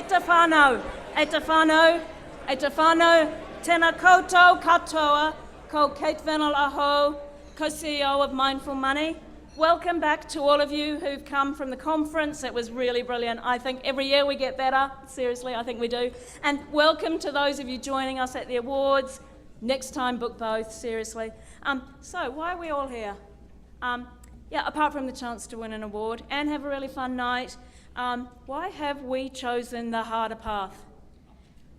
te whānau, tēnā koutou katoa, ko Kate Vennell Aho, co-CEO of Mindful Money. Welcome back to all of you who've come from the conference. It was really brilliant. I think every year we get better. Seriously, I think we do. And welcome to those of you joining us at the awards. Next time, book both, seriously. So why are we all here? Apart from the chance to win an award and have a really fun night, why have we chosen the harder path?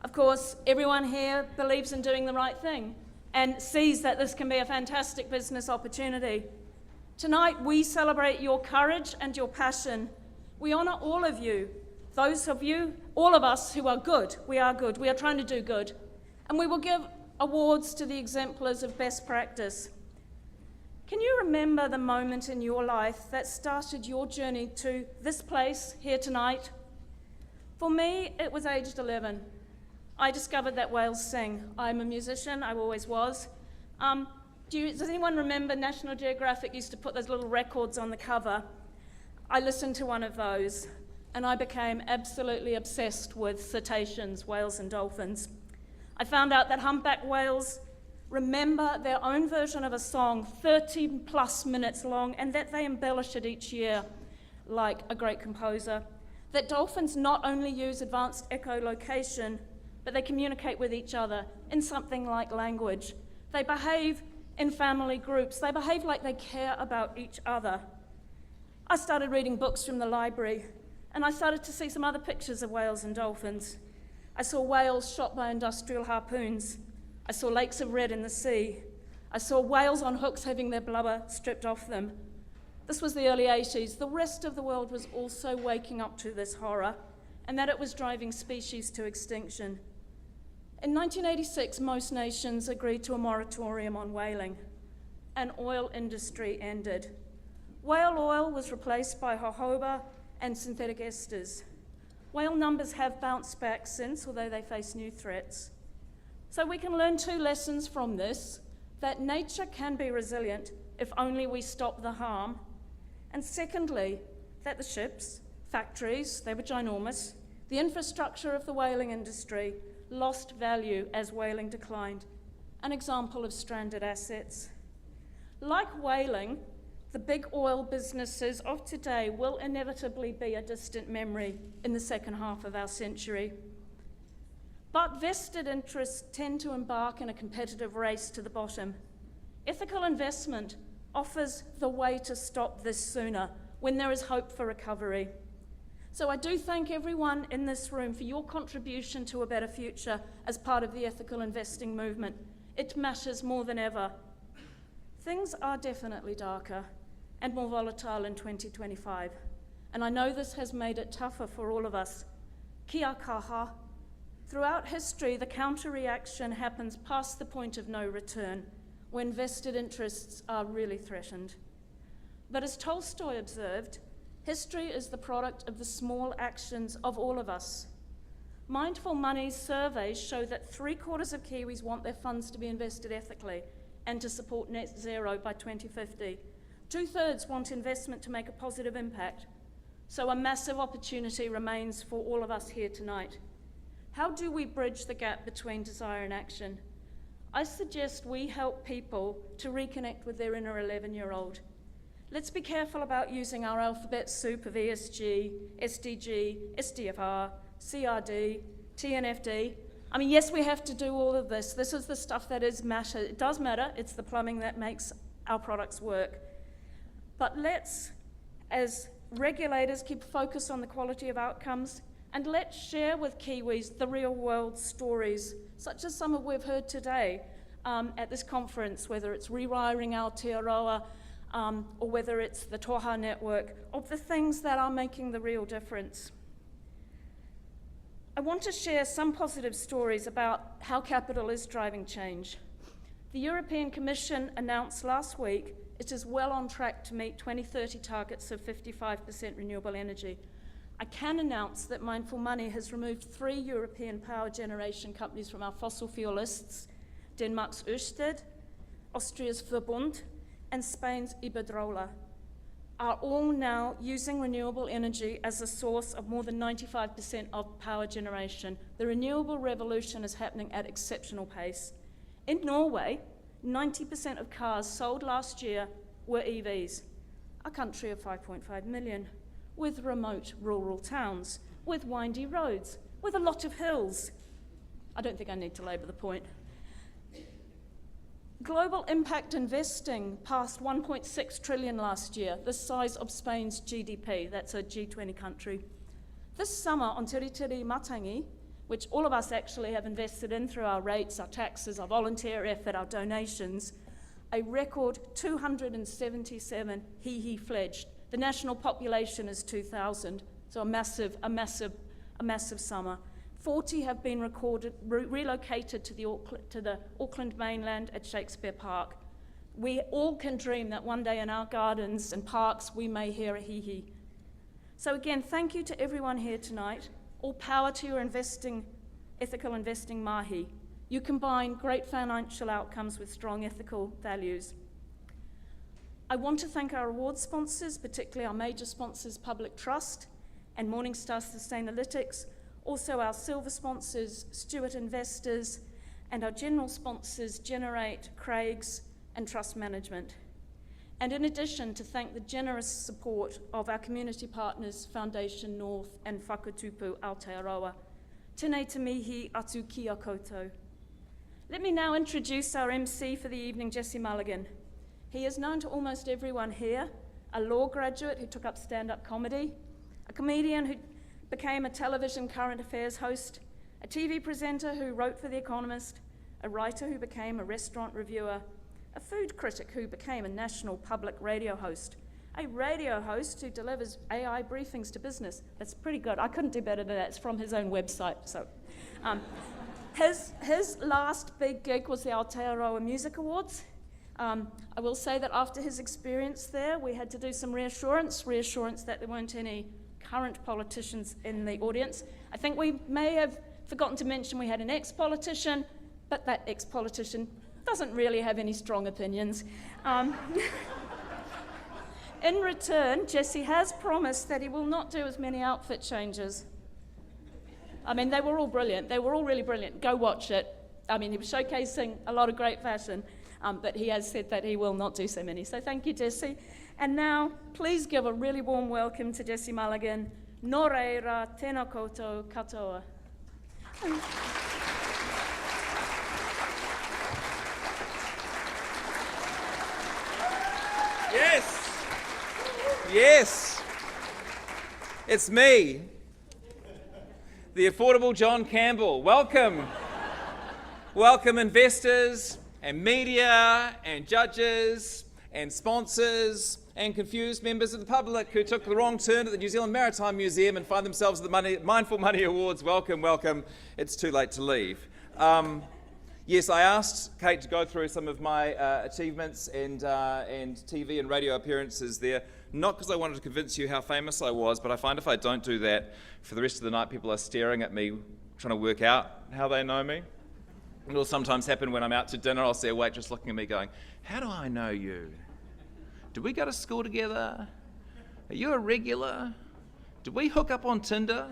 Of course, everyone here believes in doing the right thing and sees that this can be a fantastic business opportunity. Tonight, we celebrate your courage and your passion. We honour all of you, those of you, all of us who are good. We are good. We are trying to do good. And we will give awards to the exemplars of best practice. Can you remember the moment in your life that started your journey to this place here tonight? For me, it was aged 11. I discovered that whales sing. I'm a musician, I always was. Does anyone remember National Geographic used to put those little records on the cover? I listened to one of those and I became absolutely obsessed with cetaceans, whales and dolphins. I found out that humpback whales remember their own version of a song 30 plus minutes long and that they embellish it each year like a great composer. That dolphins not only use advanced echolocation, but they communicate with each other in something like language. They behave in family groups. They behave like they care about each other. I started reading books from the library and I started to see some other pictures of whales and dolphins. I saw whales shot by industrial harpoons. I saw lakes of red in the sea. I saw whales on hooks having their blubber stripped off them. This was the early 80s. The rest of the world was also waking up to this horror and that it was driving species to extinction. In 1986, most nations agreed to a moratorium on whaling. An oil industry ended. Whale oil was replaced by jojoba and synthetic esters. Whale numbers have bounced back since, although they face new threats. So we can learn two lessons from this, that nature can be resilient if only we stop the harm. And secondly, that the ships, factories, they were ginormous, the infrastructure of the whaling industry lost value as whaling declined, an example of stranded assets. Like whaling, the big oil businesses of today will inevitably be a distant memory in the second half of our century. But vested interests tend to embark in a competitive race to the bottom. Ethical investment offers the way to stop this sooner when there is hope for recovery. So I do thank everyone in this room for your contribution to a better future as part of the ethical investing movement. It matters more than ever. Things are definitely darker and more volatile in 2025, and I know this has made it tougher for all of us. Kia kaha. Throughout history, the counter-reaction happens past the point of no return, when vested interests are really threatened. But as Tolstoy observed, history is the product of the small actions of all of us. Mindful Money's surveys show that 3/4 of Kiwis want their funds to be invested ethically and to support net zero by 2050. 2/3 want investment to make a positive impact. So a massive opportunity remains for all of us here tonight. How do we bridge the gap between desire and action? I suggest we help people to reconnect with their inner 11-year-old. Let's be careful about using our alphabet soup of ESG, SDG, SDFR, CRD, TNFD. I mean, yes, we have to do all of this. This is the stuff that matter. It does matter. It's the plumbing that makes our products work. But let's, as regulators, keep focus on the quality of outcomes, and let's share with Kiwis the real-world stories, such as some of we've heard today at this conference, whether it's rewiring Aotearoa, or whether it's the Toha network, of the things that are making the real difference. I want to share some positive stories about how capital is driving change. The European Commission announced last week it is well on track to meet 2030 targets of 55% renewable energy. I can announce that Mindful Money has removed 3 European power generation companies from our fossil fuel lists: Denmark's Ørsted, Austria's Verbund, and Spain's Iberdrola. are all now using renewable energy as a source of more than 95% of power generation. The renewable revolution is happening at exceptional pace. In Norway, 90% of cars sold last year were EVs. A country of 5.5 million, with remote rural towns, with windy roads, with a lot of hills. I don't think I need to labour the point. Global impact investing passed 1.6 trillion last year, the size of Spain's GDP. That's a G20 country. This summer on Tiritiri Matangi, which all of us actually have invested in through our rates, our taxes, our volunteer effort, our donations, a record 277 hihi fledged. The national population is 2,000, so a massive summer. 40 have been relocated to the Auckland mainland at Shakespeare Park. We all can dream that one day in our gardens and parks we may hear a hihi. So again, thank you to everyone here tonight. All power to your ethical investing mahi. You combine great financial outcomes with strong ethical values. I want to thank our award sponsors, particularly our major sponsors, Public Trust and Morningstar Sustainalytics, also our silver sponsors, Stewart Investors, and our general sponsors, Generate, Craig's, and Trust Management. And in addition, to thank the generous support of our community partners, Foundation North and Whakatupu Aotearoa. Tēnei te mihi atu kia koutou. Let me now introduce our MC for the evening, Jesse Mulligan. He is known to almost everyone here, a law graduate who took up stand-up comedy, a comedian who became a television current affairs host, a TV presenter who wrote for The Economist, a writer who became a restaurant reviewer, a food critic who became a national public radio host, a radio host who delivers AI briefings to business. That's pretty good. I couldn't do better than that. It's from his own website. So, his last big gig was the Aotearoa Music Awards. I will say that after his experience there, we had to do some reassurance that there weren't any current politicians in the audience. I think we may have forgotten to mention we had an ex-politician, but that ex-politician doesn't really have any strong opinions. In return, Jesse has promised that he will not do as many outfit changes. I mean, they were all brilliant. They were all really brilliant. Go watch it. I mean, he was showcasing a lot of great fashion, but he has said that he will not do so many. So thank you, Jesse. And now, please give a really warm welcome to Jesse Mulligan. Nō reira, tēnā koutou katoa. Yes, it's me, the affordable John Campbell. Welcome. Welcome investors and media and judges and sponsors and confused members of the public who took the wrong turn at the New Zealand Maritime Museum and find themselves at the Mindful Money Awards. Welcome, welcome. It's too late to leave. Yes, I asked Kate to go through some of my achievements and TV and radio appearances there, not because I wanted to convince you how famous I was, but I find if I don't do that, for the rest of the night people are staring at me, trying to work out how they know me. It'll sometimes happen when I'm out to dinner, I'll see a waitress looking at me going, how do I know you? Did we go to school together? Are you a regular? Did we hook up on Tinder?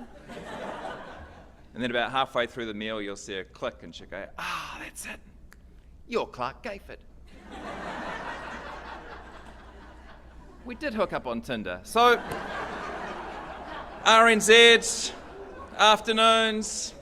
And then about halfway through the meal, you'll see her click and she'll go, that's it. You're Clark Gayford. We did hook up on Tinder. So, RNZ, afternoons,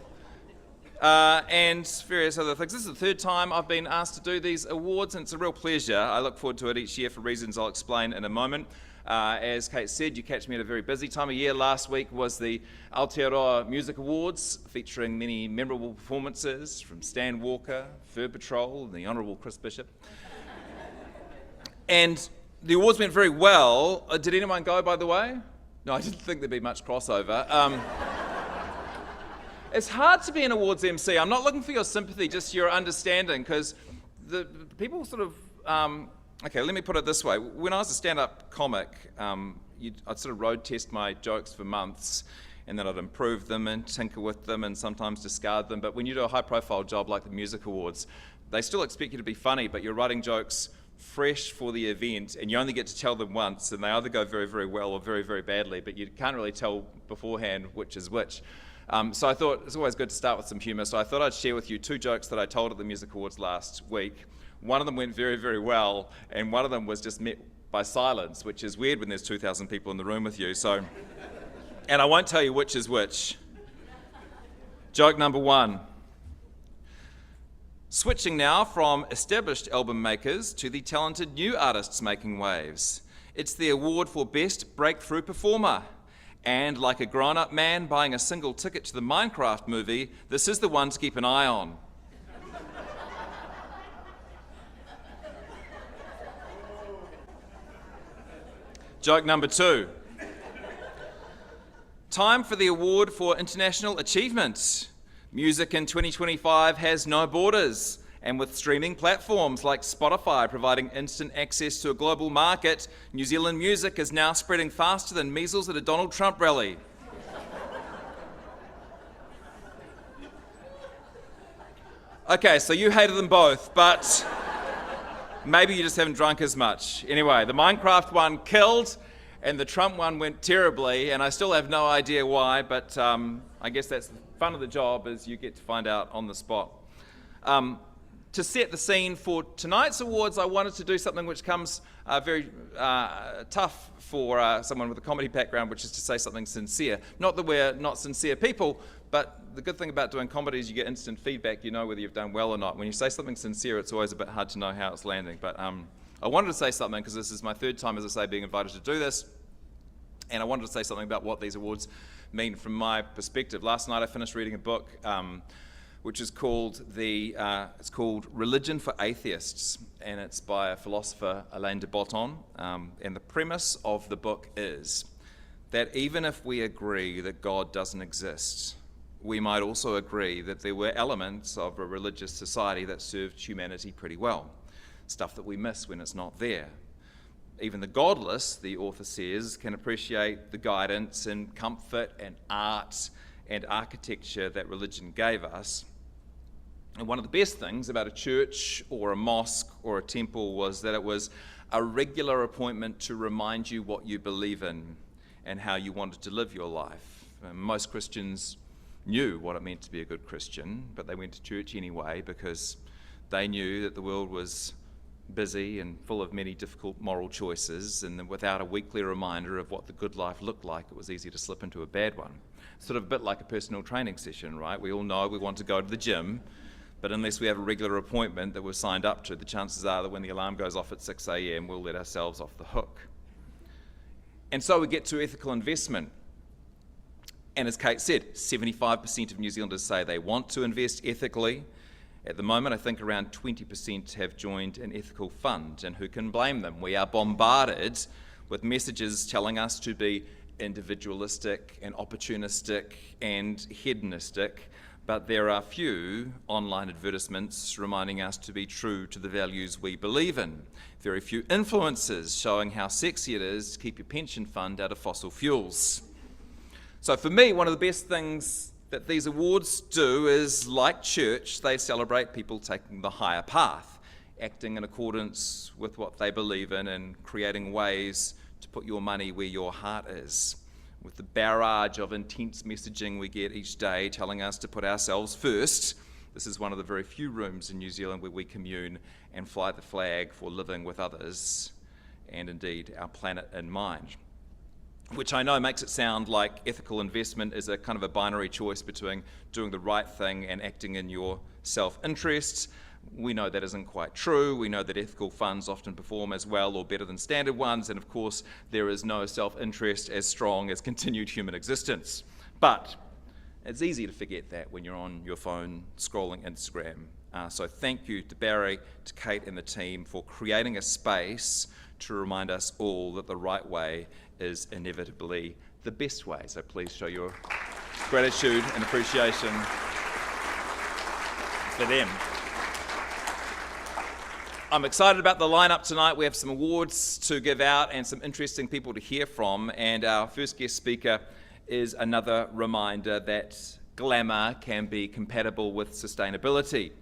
and various other things. This is the third time I've been asked to do these awards, and it's a real pleasure. I look forward to it each year for reasons I'll explain in a moment. As Kate said, you catch me at a very busy time of year. Last week was the Aotearoa Music Awards, featuring many memorable performances from Stan Walker, Fur Patrol, and the Honourable Chris Bishop. And the awards went very well. Did anyone go, by the way? No, I didn't think there'd be much crossover. It's hard to be an awards MC. I'm not looking for your sympathy, just your understanding, because the people sort of... Okay, let me put it this way. When I was a stand-up comic, I'd sort of road test my jokes for months, and then I'd improve them and tinker with them and sometimes discard them. But when you do a high-profile job like the Music Awards, they still expect you to be funny, but you're writing jokes fresh for the event, and you only get to tell them once, and they either go very, very well or very, very badly, but you can't really tell beforehand which is which. So I thought it's always good to start with some humour, so I thought I'd share with you 2 jokes that I told at the Music Awards last week. One of them went very, very well, and one of them was just met by silence, which is weird when there's 2,000 people in the room with you. So, and I won't tell you which is which. Joke number 1. Switching now from established album makers to the talented new artists making waves. It's the award for Best Breakthrough Performer. And like a grown-up man buying a single ticket to the Minecraft movie, this is the one to keep an eye on. Joke number 2. Time for the award for international achievement. Music in 2025 has no borders, and with streaming platforms like Spotify providing instant access to a global market, New Zealand music is now spreading faster than measles at a Donald Trump rally. Okay, so you hated them both, but maybe you just haven't drunk as much. Anyway, the Minecraft one killed, and the Trump one went terribly, and I still have no idea why, but I guess that's the fun of the job, is you get to find out on the spot. To set the scene for tonight's awards, I wanted to do something which comes very tough for someone with a comedy background, which is to say something sincere. Not that we're not sincere people, but the good thing about doing comedy is you get instant feedback. You know whether you've done well or not. When you say something sincere, it's always a bit hard to know how it's landing. But I wanted to say something because this is my 3rd time, as I say, being invited to do this. And I wanted to say something about what these awards mean from my perspective. Last night I finished reading a book which is called Religion for Atheists, and it's by a philosopher, Alain de Botton. And the premise of the book is that even if we agree that God doesn't exist, we might also agree that there were elements of a religious society that served humanity pretty well, stuff that we miss when it's not there. Even the godless, the author says, can appreciate the guidance and comfort and art and architecture that religion gave us. And one of the best things about a church or a mosque or a temple was that it was a regular appointment to remind you what you believe in and how you wanted to live your life. Most Christians knew what it meant to be a good Christian, but they went to church anyway because they knew that the world was busy and full of many difficult moral choices, and without a weekly reminder of what the good life looked like, it was easy to slip into a bad one. Sort of a bit like a personal training session, right? We all know we want to go to the gym, but unless we have a regular appointment that we're signed up to, the chances are that when the alarm goes off at 6 a.m, we'll let ourselves off the hook. And so we get to ethical investment. And as Kate said, 75% of New Zealanders say they want to invest ethically. At the moment, I think around 20% have joined an ethical fund, and who can blame them? We are bombarded with messages telling us to be individualistic and opportunistic and hedonistic, but there are few online advertisements reminding us to be true to the values we believe in. Very few influencers showing how sexy it is to keep your pension fund out of fossil fuels. So for me, one of the best things that these awards do is, like church, they celebrate people taking the higher path, acting in accordance with what they believe in and creating ways to put your money where your heart is. With the barrage of intense messaging we get each day telling us to put ourselves first, this is one of the very few rooms in New Zealand where we commune and fly the flag for living with others and indeed our planet in mind. Which I know makes it sound like ethical investment is a kind of a binary choice between doing the right thing and acting in your self-interests. We know that isn't quite true. We know that ethical funds often perform as well or better than standard ones, and of course there is no self-interest as strong as continued human existence. But it's easy to forget that when you're on your phone scrolling Instagram. So thank you to Barry, to Kate and the team for creating a space to remind us all that the right way is inevitably the best way. So please show your gratitude and appreciation for them. I'm excited about the lineup tonight. We have some awards to give out and some interesting people to hear from. And our first guest speaker is another reminder that glamour can be compatible with sustainability.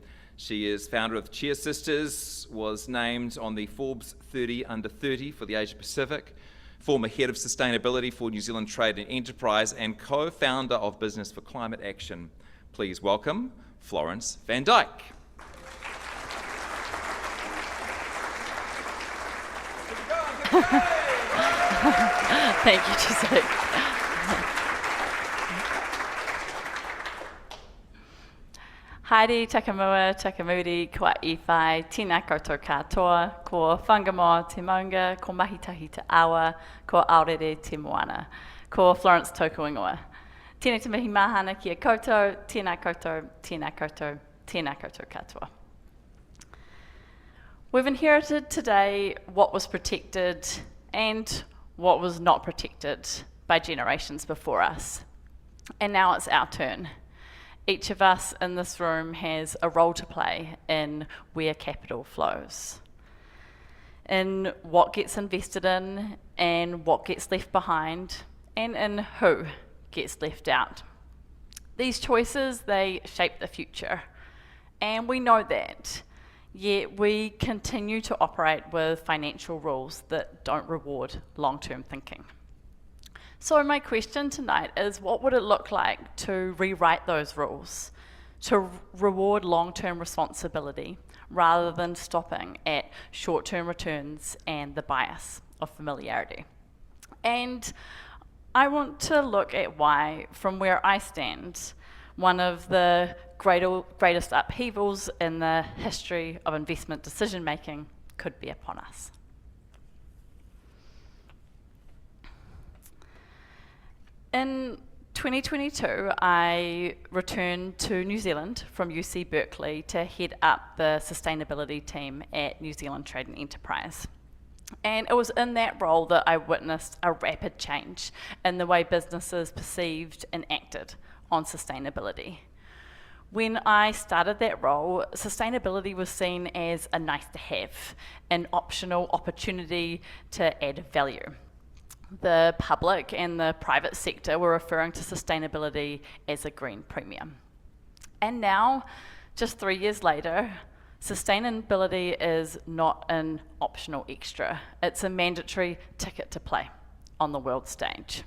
She is founder of Chia Sisters, was named on the Forbes 30 Under 30 for the Asia Pacific, former head of sustainability for New Zealand Trade and Enterprise, and co-founder of Business for Climate Action. Please welcome Florence Van Dyke. Thank you, Jesse. Haere takamua, takamuri, kua iwhai, tina koutou katoa, ko whangamoa te maunga, ko mahitahi te awa, ko aorere te moana, ko Florence tōku ingoa. Tēnei te mihi mahana kia koutou, tēnā koutou, tēnā koutou, tēnā koutou katoa. We've inherited today what was protected and what was not protected by generations before us. And now it's our turn. Each of us in this room has a role to play in where capital flows, in what gets invested in and what gets left behind, and in who gets left out. These choices, they shape the future, and we know that, yet we continue to operate with financial rules that don't reward long-term thinking. So my question tonight is, what would it look like to rewrite those rules, to reward long-term responsibility rather than stopping at short-term returns and the bias of familiarity? And I want to look at why, from where I stand, one of the greatest upheavals in the history of investment decision-making could be upon us. In 2022, I returned to New Zealand from UC Berkeley to head up the sustainability team at New Zealand Trade and Enterprise. And it was in that role that I witnessed a rapid change in the way businesses perceived and acted on sustainability. When I started that role, sustainability was seen as a nice to have, an optional opportunity to add value. The public and the private sector were referring to sustainability as a green premium. And now, just 3 years later, sustainability is not an optional extra. It's a mandatory ticket to play on the world stage.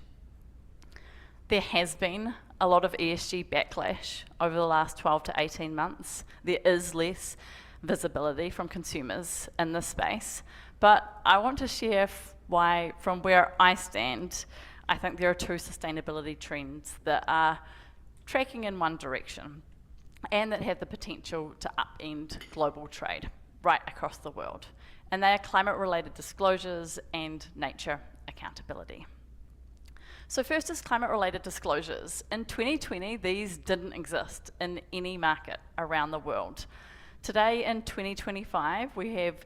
There has been a lot of ESG backlash over the last 12 to 18 months. There is less visibility from consumers in this space, but I want to share why, from where I stand, I think there are two sustainability trends that are tracking in one direction and that have the potential to upend global trade right across the world. And they are climate-related disclosures and nature accountability. So first is climate-related disclosures. In 2020, these didn't exist in any market around the world. Today, in 2025, we have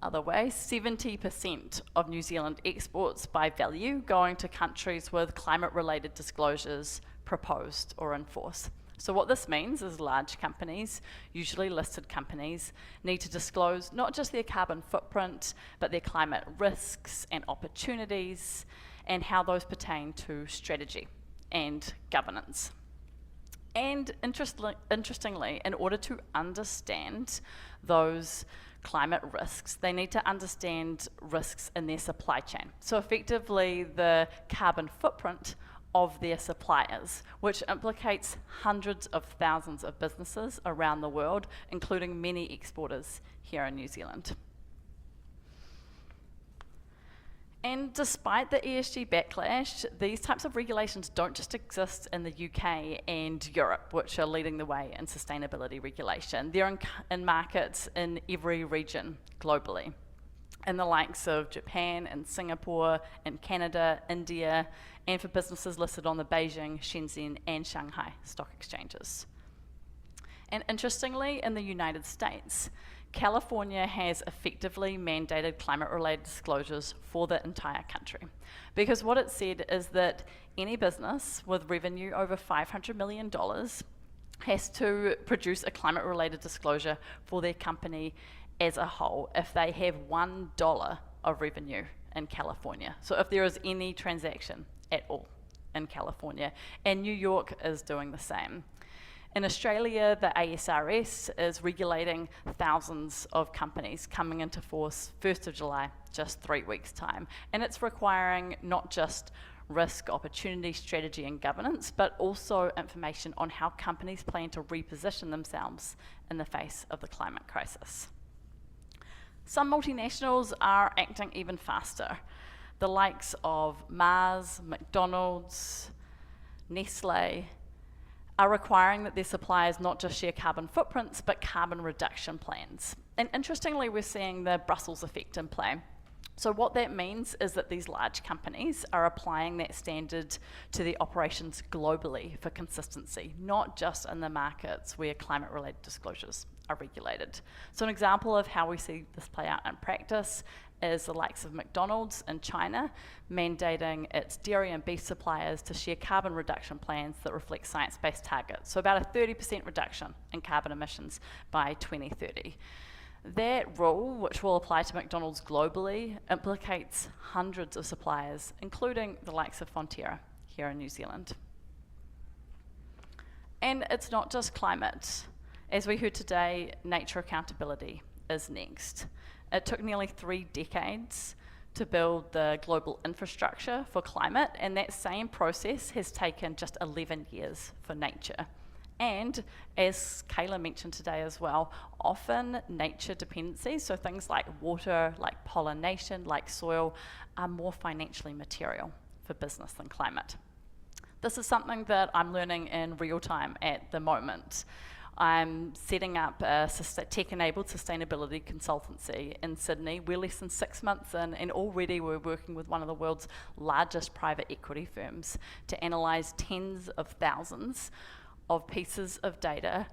70% of New Zealand exports by value going to countries with climate-related disclosures proposed or in force. So what this means is large companies, usually listed companies, need to disclose not just their carbon footprint, but their climate risks and opportunities, and how those pertain to strategy and governance. And interestingly, in order to understand those climate risks, they need to understand risks in their supply chain. So effectively, the carbon footprint of their suppliers, which implicates hundreds of thousands of businesses around the world, including many exporters here in New Zealand. And despite the ESG backlash, these types of regulations don't just exist in the UK and Europe, which are leading the way in sustainability regulation. They're in markets in every region globally, in the likes of Japan and Singapore and Canada, India, and for businesses listed on the Beijing, Shenzhen, and Shanghai stock exchanges. And interestingly, in the United States, California has effectively mandated climate-related disclosures for the entire country. Because what it said is that any business with revenue over $500 million has to produce a climate-related disclosure for their company as a whole if they have $1 of revenue in California. So if there is any transaction at all in California, and New York is doing the same. In Australia, the ASRS is regulating thousands of companies coming into force 1st of July, just 3 weeks' time. And it's requiring not just risk, opportunity, strategy, and governance, but also information on how companies plan to reposition themselves in the face of the climate crisis. Some multinationals are acting even faster. The likes of Mars, McDonald's, Nestle are requiring that their suppliers not just share carbon footprints, but carbon reduction plans. And interestingly, we're seeing the Brussels effect in play. So what that means is that these large companies are applying that standard to their operations globally for consistency, not just in the markets where climate-related disclosures are regulated. So an example of how we see this play out in practice is the likes of McDonald's in China mandating its dairy and beef suppliers to share carbon reduction plans that reflect science-based targets. So about a 30% reduction in carbon emissions by 2030. That rule, which will apply to McDonald's globally, implicates hundreds of suppliers, including the likes of Fonterra here in New Zealand. And it's not just climate. As we heard today, nature accountability is next. It took nearly 3 decades to build the global infrastructure for climate, and that same process has taken just 11 years for nature. And as Kayla mentioned today as well, often nature dependencies, so things like water, like pollination, like soil, are more financially material for business than climate. This is something that I'm learning in real time at the moment. I'm setting up a tech-enabled sustainability consultancy in Sydney. We're less than 6 months in, and already we're working with one of the world's largest private equity firms to analyse tens of thousands of pieces of data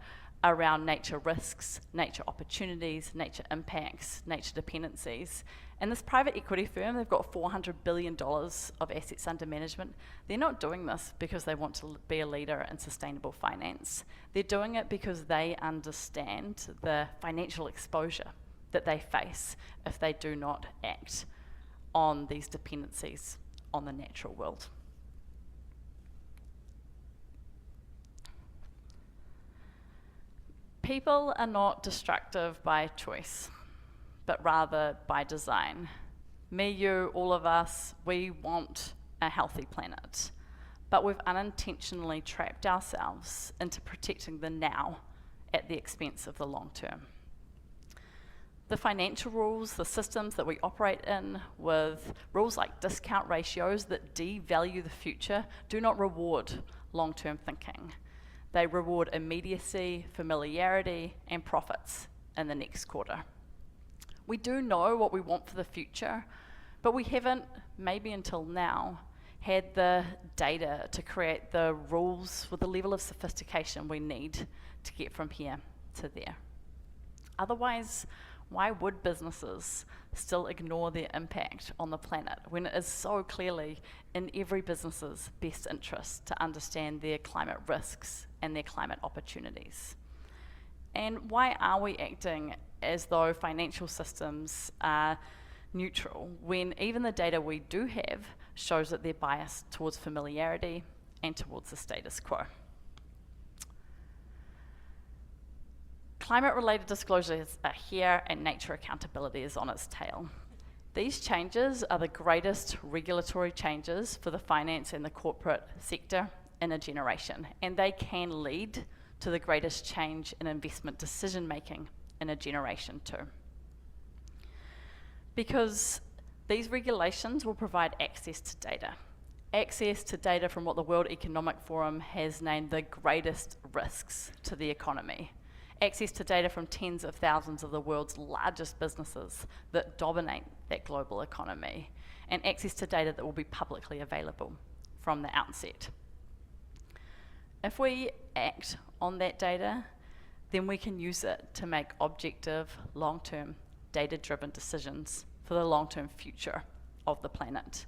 around nature risks, nature opportunities, nature impacts, nature dependencies. And this private equity firm, they've got $400 billion of assets under management. They're not doing this because they want to be a leader in sustainable finance. They're doing it because they understand the financial exposure that they face if they do not act on these dependencies on the natural world. People are not destructive by choice, but rather by design. Me, you, all of us, we want a healthy planet, but we've unintentionally trapped ourselves into protecting the now at the expense of the long term. The financial rules, the systems that we operate in, with rules like discount ratios that devalue the future, do not reward long-term thinking. They reward immediacy, familiarity, and profits in the next quarter. We do know what we want for the future, but we haven't, maybe until now, had the data to create the rules with the level of sophistication we need to get from here to there. Otherwise, why would businesses still ignore their impact on the planet when it is so clearly in every business's best interest to understand their climate risks and their climate opportunities? And why are we acting as though financial systems are neutral when even the data we do have shows that they're biased towards familiarity and towards the status quo? Climate-related disclosures are here and nature accountability is on its tail. These changes are the greatest regulatory changes for the finance and the corporate sector in a generation, and they can lead to the greatest change in investment decision-making in a generation too. Because these regulations will provide access to data from what the World Economic Forum has named the greatest risks to the economy. Access to data from tens of thousands of the world's largest businesses that dominate that global economy, and access to data that will be publicly available from the outset. If we act on that data, then we can use it to make objective, long-term, data-driven decisions for the long-term future of the planet.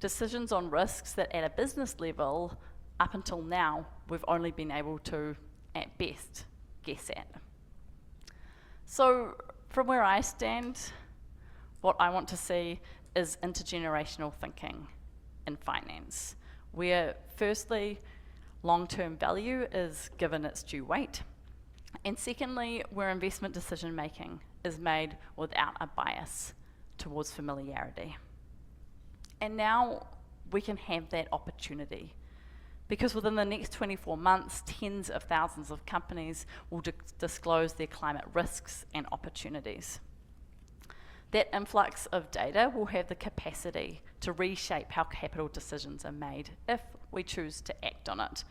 Decisions on risks that at a business level, up until now, we've only been able to, at best, guess at. So from where I stand, what I want to see is intergenerational thinking in finance, where firstly, Long-term value is given its due weight. And secondly, where investment decision making is made without a bias towards familiarity. And now we can have that opportunity, because within the next 24 months, tens of thousands of companies will disclose their climate risks and opportunities. That influx of data will have the capacity to reshape how capital decisions are made if we choose to act on it.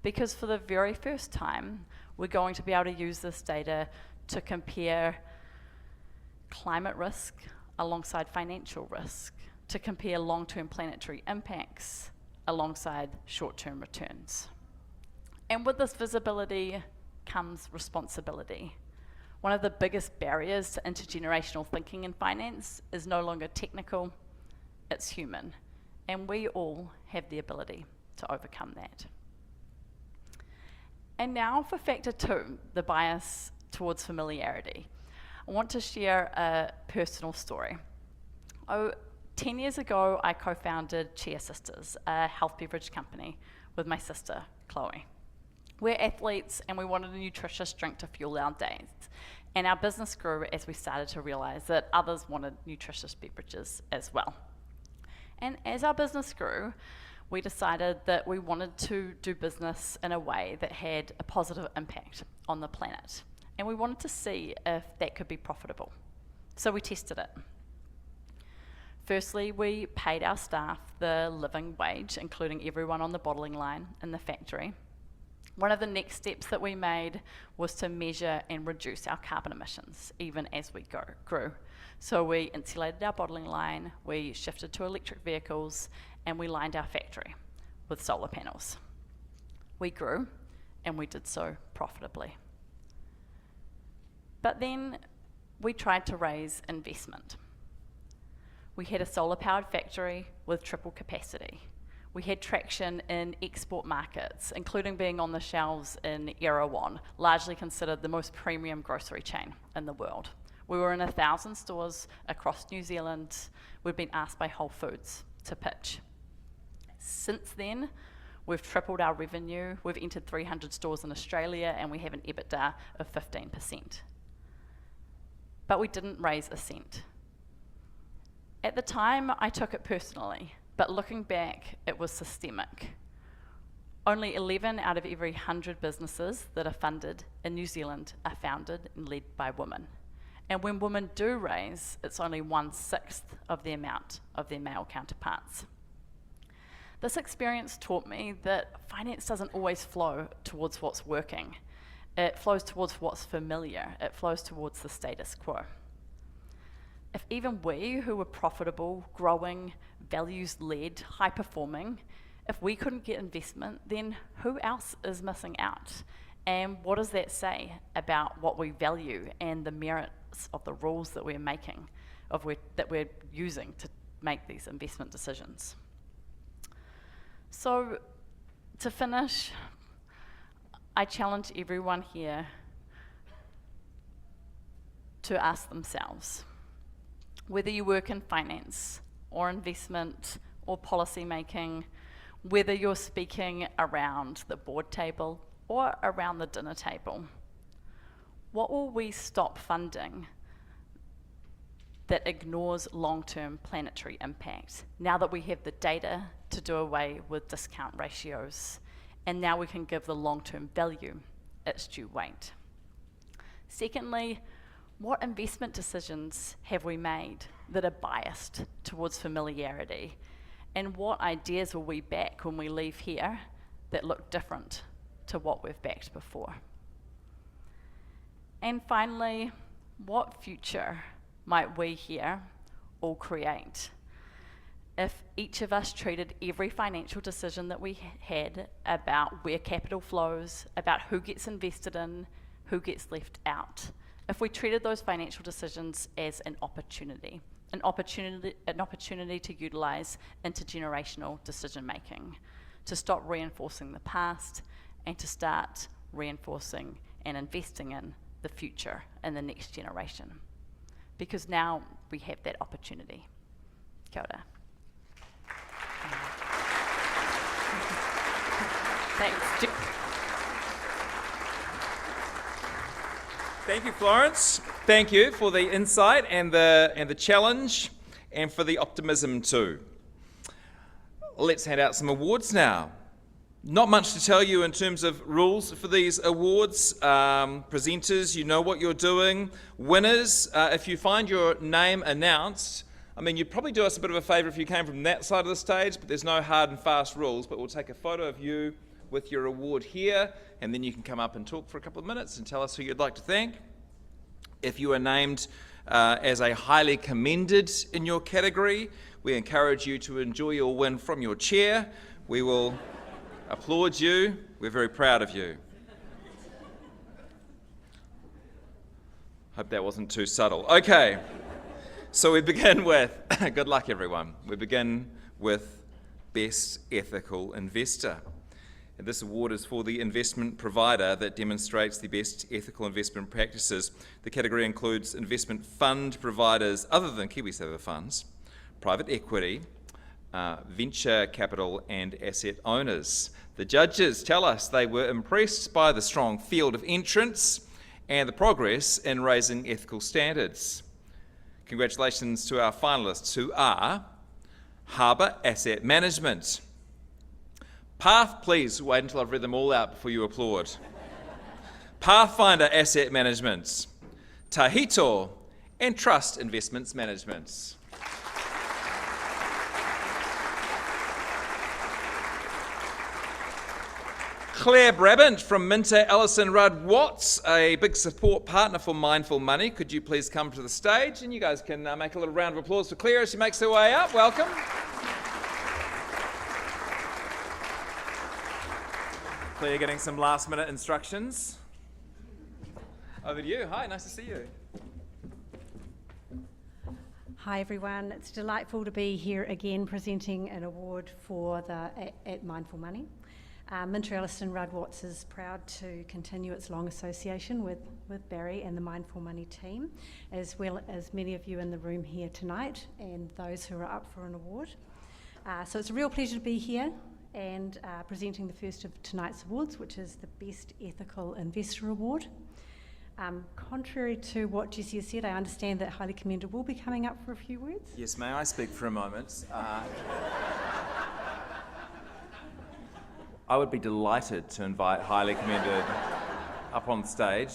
Because for the very first time, we're going to be able to use this data to compare climate risk alongside financial risk, to compare long-term planetary impacts alongside short-term returns. And with this visibility comes responsibility. One of the biggest barriers to intergenerational thinking in finance is no longer technical, it's human. And we all have the ability to overcome that. And now for factor 2, the bias towards familiarity. I want to share a personal story. 10 years ago, I co-founded Chia Sisters, a health beverage company, with my sister, Chloe. We're athletes and we wanted a nutritious drink to fuel our days. And our business grew as we started to realize that others wanted nutritious beverages as well. And as our business grew, we decided that we wanted to do business in a way that had a positive impact on the planet. And we wanted to see if that could be profitable. So we tested it. Firstly, we paid our staff the living wage, including everyone on the bottling line in the factory. One of the next steps that we made was to measure and reduce our carbon emissions, even as we grew. So we insulated our bottling line, we shifted to electric vehicles, and we lined our factory with solar panels. We grew, and we did so profitably. But then we tried to raise investment. We had a solar-powered factory with triple capacity. We had traction in export markets, including being on the shelves in Erewhon, largely considered the most premium grocery chain in the world. We were in 1,000 stores across New Zealand. We'd been asked by Whole Foods to pitch. Since then, we've tripled our revenue. We've entered 300 stores in Australia, and we have an EBITDA of 15%. But we didn't raise a cent. At the time, I took it personally, but looking back, it was systemic. Only 11 out of every 100 businesses that are funded in New Zealand are founded and led by women. And when women do raise, it's only 1/6 of the amount of their male counterparts. This experience taught me that finance doesn't always flow towards what's working. It flows towards what's familiar. It flows towards the status quo. If even we, who were profitable, growing, values-led, high-performing, if we couldn't get investment, then who else is missing out? And what does that say about what we value and the merits of the rules that we're making, that we're using to make these investment decisions? So, to finish, I challenge everyone here to ask themselves, whether you work in finance or investment or policy making, whether you're speaking around the board table or around the dinner table, what will we stop funding that ignores long-term planetary impact now that we have the data to do away with discount ratios, and now we can give the long-term value its due weight? Secondly, what investment decisions have we made that are biased towards familiarity? And what ideas will we back when we leave here that look different to what we've backed before? And finally, what future might we here all create if each of us treated every financial decision that we had about where capital flows, about who gets invested in, who gets left out, if we treated those financial decisions as an opportunity to utilize intergenerational decision making, to stop reinforcing the past and to start reinforcing and investing in the future and the next generation. Because now we have that opportunity. Kia ora. Thanks. Thank you, Florence. Thank you for the insight and the challenge, and for the optimism too. Let's hand out some awards now. Not much to tell you in terms of rules for these awards. Presenters, you know what you're doing. Winners, if you find your name announced, I mean, you'd probably do us a bit of a favour if you came from that side of the stage, but there's no hard and fast rules. But we'll take a photo of you with your award here, and then you can come up and talk for a couple of minutes and tell us who you'd like to thank. If you are named as a highly commended in your category, we encourage you to enjoy your win from your chair. We will applaud you. We're very proud of you. Hope that wasn't too subtle. Okay, so we begin with, good luck everyone, we begin with Best Ethical Investor. And this award is for the investment provider that demonstrates the best ethical investment practices. The category includes investment fund providers other than KiwiSaver funds, private equity, venture capital and asset owners. The judges tell us they were impressed by the strong field of entrants and the progress in raising ethical standards. Congratulations to our finalists, who are Harbour Asset Management. Path, please wait until I've read them all out before you applaud. Pathfinder Asset Management, Tahito, and Trust Investments Management. Claire Brabant from Minter Ellison Rudd Watts, a big support partner for Mindful Money. Could you please come to the stage, and you guys can make a little round of applause for Claire as she makes her way up. Welcome. Claire getting some last minute instructions. Over to you. Hi, nice to see you. Hi everyone, it's delightful to be here again presenting an award for at Mindful Money. Minter Ellison Rudd Watts is proud to continue its long association with Barry and the Mindful Money team, as well as many of you in the room here tonight and those who are up for an award. So it's a real pleasure to be here and presenting the first of tonight's awards, which is the Best Ethical Investor Award. Contrary to what Jesse has said, I understand that Highly Commended will be coming up for a few words. Yes, may I speak for a moment? I would be delighted to invite Highly Commended up on stage,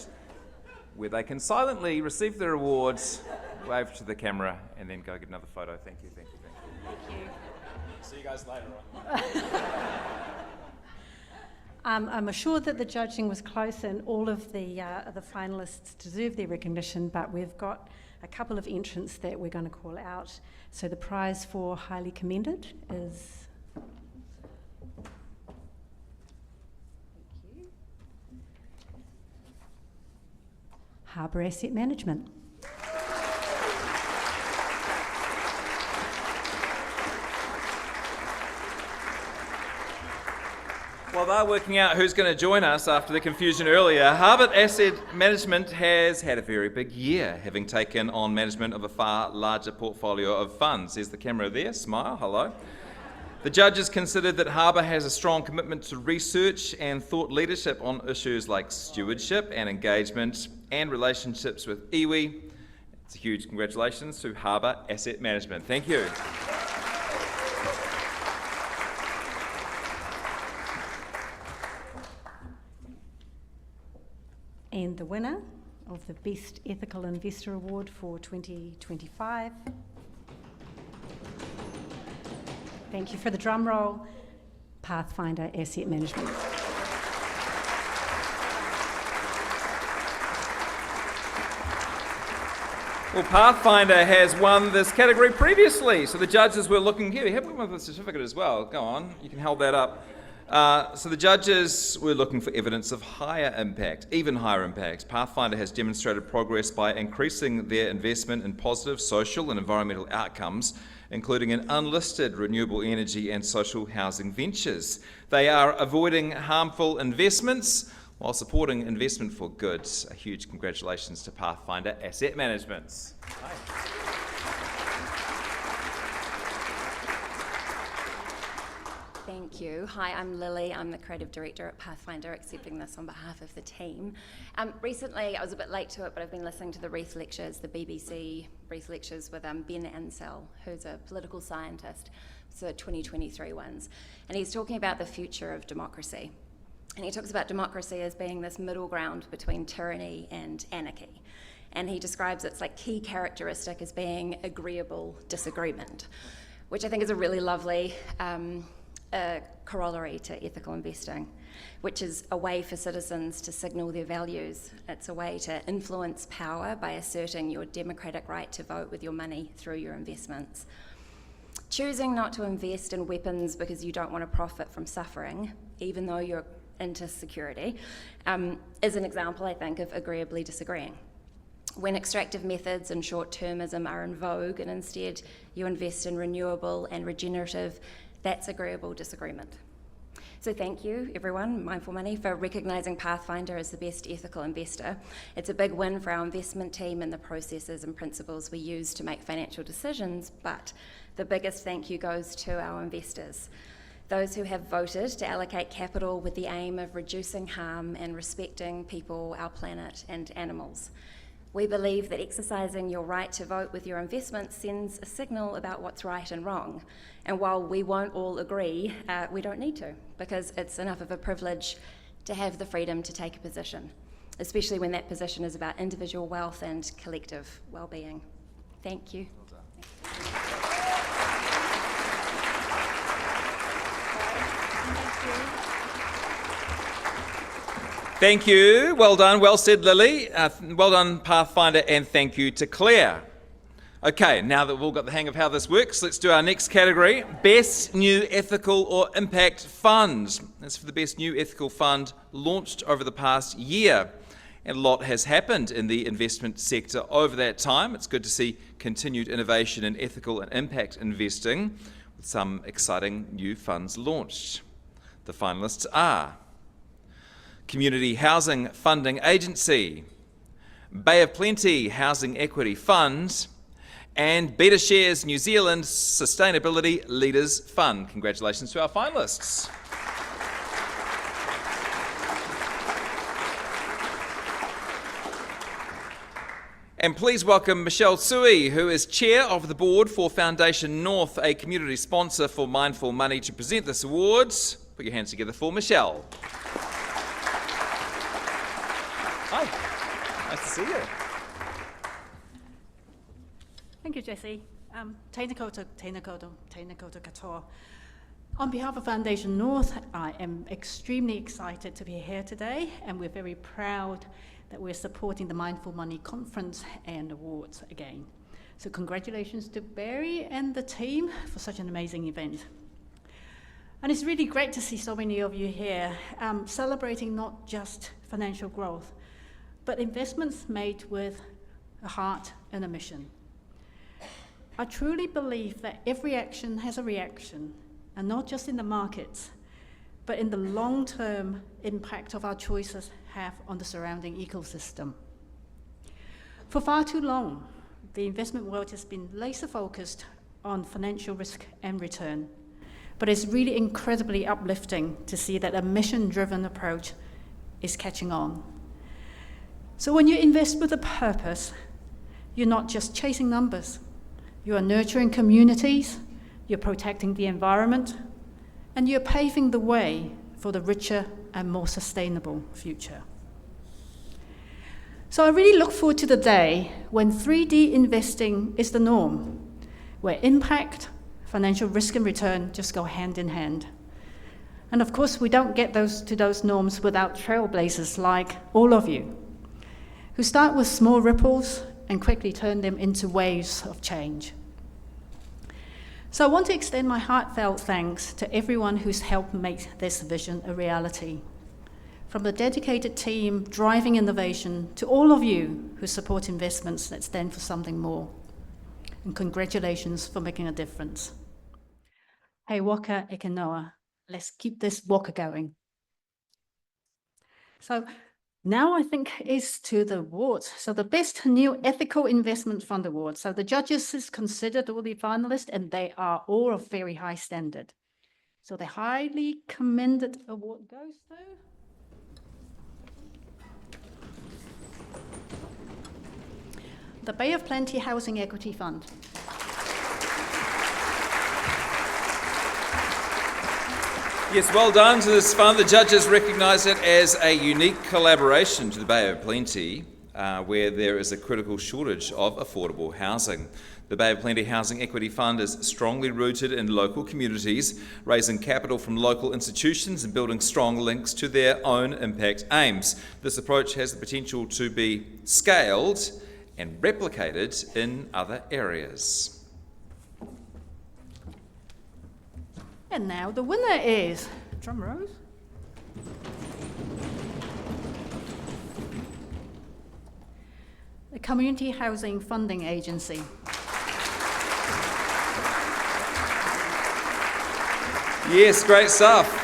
where they can silently receive their awards, wave to the camera, and then go get another photo. Thank you, thank you, thank you. Thank you. See you guys later on. I'm assured that the judging was close and all of the finalists deserve their recognition, but we've got a couple of entrants that we're going to call out. So the prize for Highly Commended is... Harbour Asset Management. While they're working out who's going to join us after the confusion earlier, Harbour Asset Management has had a very big year, having taken on management of a far larger portfolio of funds. There's the camera there, smile, hello. The judges considered that Harbour has a strong commitment to research and thought leadership on issues like stewardship and engagement and relationships with iwi. It's a huge congratulations to Harbour Asset Management. Thank you. And the winner of the Best Ethical Investor Award for 2025. Thank you for the drum roll, Pathfinder Asset Management. Well, Pathfinder has won this category previously, so the judges were looking here. We have one with a certificate as well. Go on, you can hold that up. So the judges were looking for evidence of higher impact, even higher impact. Pathfinder has demonstrated progress by increasing their investment in positive social and environmental outcomes, including in unlisted renewable energy and social housing ventures. They are avoiding harmful investments while supporting investment for good. A huge congratulations to Pathfinder Asset Management. Hi. Thank you. Hi, I'm Lily. I'm the creative director at Pathfinder, accepting this on behalf of the team. Recently, I was a bit late to it, but I've been listening to the Reith Lectures, the BBC Reith Lectures with Ben Ansell, who's a political scientist, so the 2023 ones. And he's talking about the future of democracy. And he talks about democracy as being this middle ground between tyranny and anarchy. And he describes its key characteristic as being agreeable disagreement, which I think is a really lovely corollary to ethical investing, which is a way for citizens to signal their values. It's a way to influence power by asserting your democratic right to vote with your money through your investments. Choosing not to invest in weapons because you don't want to profit from suffering, even though you're into security, is an example, I think, of agreeably disagreeing. When extractive methods and short-termism are in vogue and instead you invest in renewable and regenerative, that's agreeable disagreement. So thank you, everyone, Mindful Money, for recognising Pathfinder as the best ethical investor. It's a big win for our investment team and the processes and principles we use to make financial decisions, but the biggest thank you goes to our investors, those who have voted to allocate capital with the aim of reducing harm and respecting people, our planet, and animals. We believe that exercising your right to vote with your investments sends a signal about what's right and wrong. And while we won't all agree, we don't need to, because it's enough of a privilege to have the freedom to take a position, especially when that position is about individual wealth and collective well-being. Thank you. Well done. Thank you. Well done. Well said, Lily. Well done, Pathfinder, and thank you to Claire. Okay, now that we've all got the hang of how this works, let's do our next category, Best New Ethical or Impact Fund. That's for the best new ethical fund launched over the past year. And a lot has happened in the investment sector over that time. It's good to see continued innovation in ethical and impact investing, with some exciting new funds launched. The finalists are Community Housing Funding Agency, Bay of Plenty Housing Equity Fund, and Better Shares New Zealand Sustainability Leaders Fund. Congratulations to our finalists. And please welcome Michelle Sui, who is Chair of the Board for Foundation North, a community sponsor for Mindful Money, to present this award. Put your hands together for Michelle. Hi, nice to see you. Thank you, Jesse. Tēnā koutou, tēnā koutou, tēnā koutou katoa. On behalf of Foundation North, I am extremely excited to be here today, and we're very proud that we're supporting the Mindful Money Conference and Awards again. So congratulations to Barry and the team for such an amazing event. And it's really great to see so many of you here, celebrating not just financial growth, but investments made with a heart and a mission. I truly believe that every action has a reaction, and not just in the markets, but in the long-term impact of our choices have on the surrounding ecosystem. For far too long, the investment world has been laser-focused on financial risk and return, but it's really incredibly uplifting to see that a mission-driven approach is catching on. So when you invest with a purpose, you're not just chasing numbers. You are nurturing communities, you're protecting the environment, and you're paving the way for the richer and more sustainable future. So I really look forward to the day when 3D investing is the norm, where impact, financial risk and return just go hand in hand. And of course, we don't get to those norms without trailblazers like all of you, who start with small ripples and quickly turn them into waves of change. So I want to extend my heartfelt thanks to everyone who's helped make this vision a reality. From the dedicated team driving innovation to all of you who support investments that stand for something more. And congratulations for making a difference. Hei waka eke noa. Let's keep this waka going. So now I think is to the awards. So the Best New Ethical Investment Fund Award. So the judges has considered all the finalists, and they are all of very high standard. So the highly commended award goes to the Bay of Plenty Housing Equity Fund. Yes, well done to this fund. The judges recognise it as a unique collaboration to the Bay of Plenty, where there is a critical shortage of affordable housing. The Bay of Plenty Housing Equity Fund is strongly rooted in local communities, raising capital from local institutions and building strong links to their own impact aims. This approach has the potential to be scaled and replicated in other areas. And now the winner is, drum rolls, the Community Housing Funding Agency. Yes, great stuff.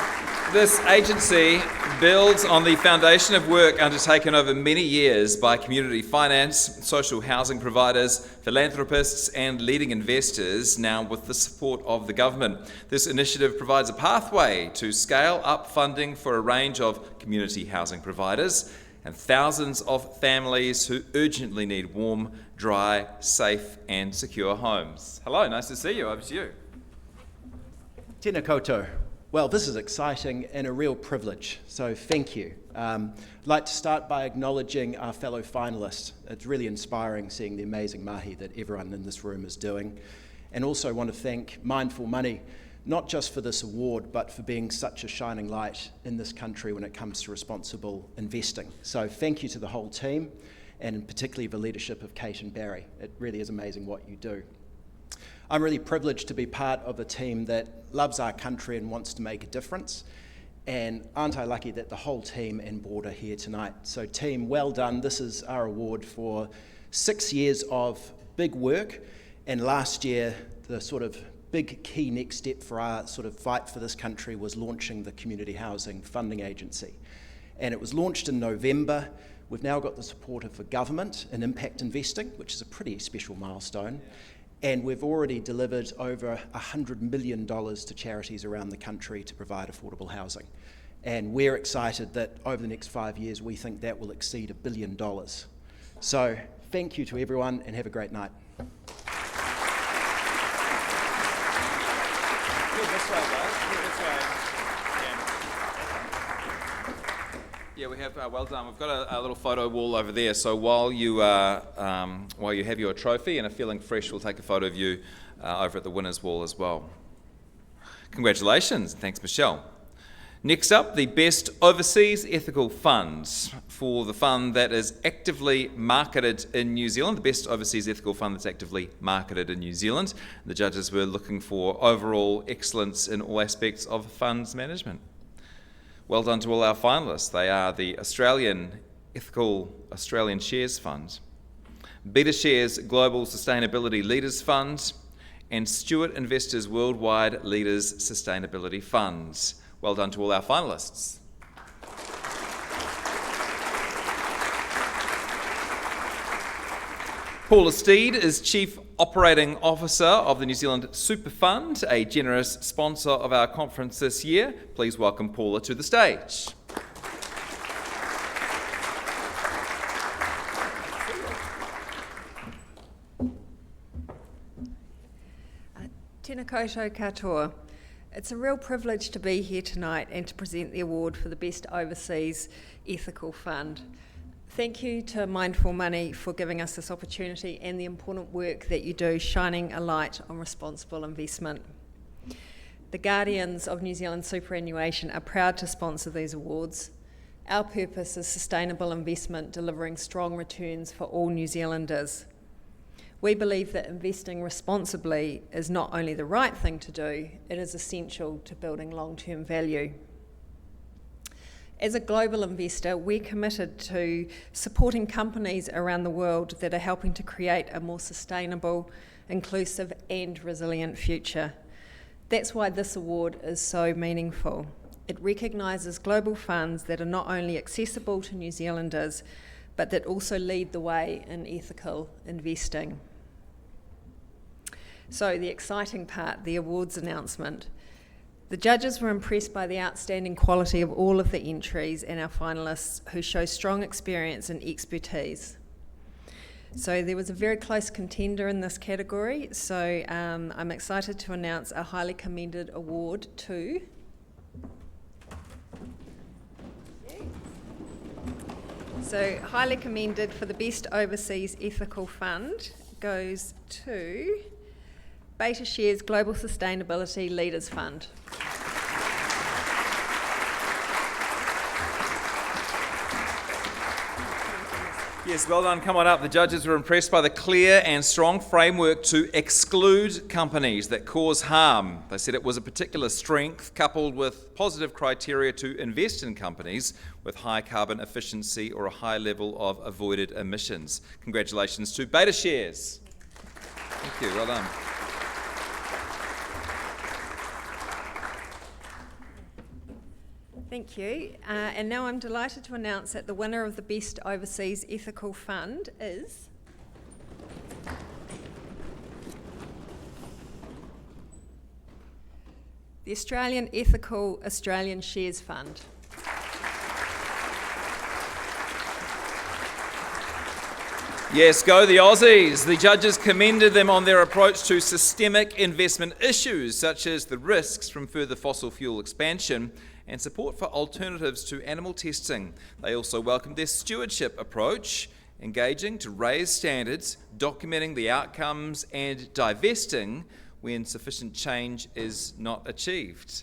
This agency builds on the foundation of work undertaken over many years by community finance, social housing providers, philanthropists and leading investors, now with the support of the government. This initiative provides a pathway to scale up funding for a range of community housing providers and thousands of families who urgently need warm, dry, safe and secure homes. Hello, nice to see you. Over to you. Tēnā koutou. Well, this is exciting and a real privilege, so thank you. I'd like to start by acknowledging our fellow finalists. It's really inspiring seeing the amazing mahi that everyone in this room is doing. And also want to thank Mindful Money, not just for this award, but for being such a shining light in this country when it comes to responsible investing. So thank you to the whole team, and particularly the leadership of Kate and Barry. It really is amazing what you do. I'm really privileged to be part of a team that loves our country and wants to make a difference. And aren't I lucky that the whole team and board are here tonight. So team, well done. This is our award for 6 years of big work. And last year, the sort of big key next step for our sort of fight for this country was launching the Community Housing Funding Agency. And it was launched in November. We've now got the support of the government in impact investing, which is a pretty special milestone. And we've already delivered over $100 million to charities around the country to provide affordable housing. And we're excited that over the next 5 years, we think that will exceed $1 billion. So thank you to everyone and have a great night. This way, guys. This way. Yeah, we have, well done. We've got a little photo wall over there, so while you have your trophy and are feeling fresh, we'll take a photo of you over at the winners wall as well. Congratulations. Thanks, Michelle. Next up, the Best Overseas Ethical Funds for the fund that is actively marketed in New Zealand, the Best Overseas Ethical Fund that's actively marketed in New Zealand. The judges were looking for overall excellence in all aspects of funds management. Well done to all our finalists. They are the Australian Ethical Australian Shares Fund, Beta Shares Global Sustainability Leaders Fund, and Stewart Investors Worldwide Leaders Sustainability Funds. Well done to all our finalists. Paula Steed is Chief Operating Officer of the New Zealand Super Fund, a generous sponsor of our conference this year. Please welcome Paula to the stage. Tēnā koutou katoa. It's a real privilege to be here tonight and to present the award for the Best Overseas Ethical Fund. Thank you to Mindful Money for giving us this opportunity and the important work that you do shining a light on responsible investment. The Guardians of New Zealand Superannuation are proud to sponsor these awards. Our purpose is sustainable investment delivering strong returns for all New Zealanders. We believe that investing responsibly is not only the right thing to do, it is essential to building long-term value. As a global investor, we're committed to supporting companies around the world that are helping to create a more sustainable, inclusive and resilient future. That's why this award is so meaningful. It recognises global funds that are not only accessible to New Zealanders, but that also lead the way in ethical investing. So the exciting part, the awards announcement. The judges were impressed by the outstanding quality of all of the entries and our finalists, who show strong experience and expertise. So there was a very close contender in this category, so I'm excited to announce a highly commended award to So highly commended for the Best Overseas Ethical Fund goes to Beta Shares Global Sustainability Leaders Fund. Yes, well done. Come on up. The judges were impressed by the clear and strong framework to exclude companies that cause harm. They said it was a particular strength, coupled with positive criteria to invest in companies with high carbon efficiency or a high level of avoided emissions. Congratulations to Beta Shares. Thank you. Well done. Thank you. And now I'm delighted to announce that the winner of the Best Overseas Ethical Fund is the Australian Ethical Australian Shares Fund. Yes, go the Aussies. The judges commended them on their approach to systemic investment issues, such as the risks from further fossil fuel expansion and support for alternatives to animal testing. They also welcomed their stewardship approach, engaging to raise standards, documenting the outcomes and divesting when sufficient change is not achieved.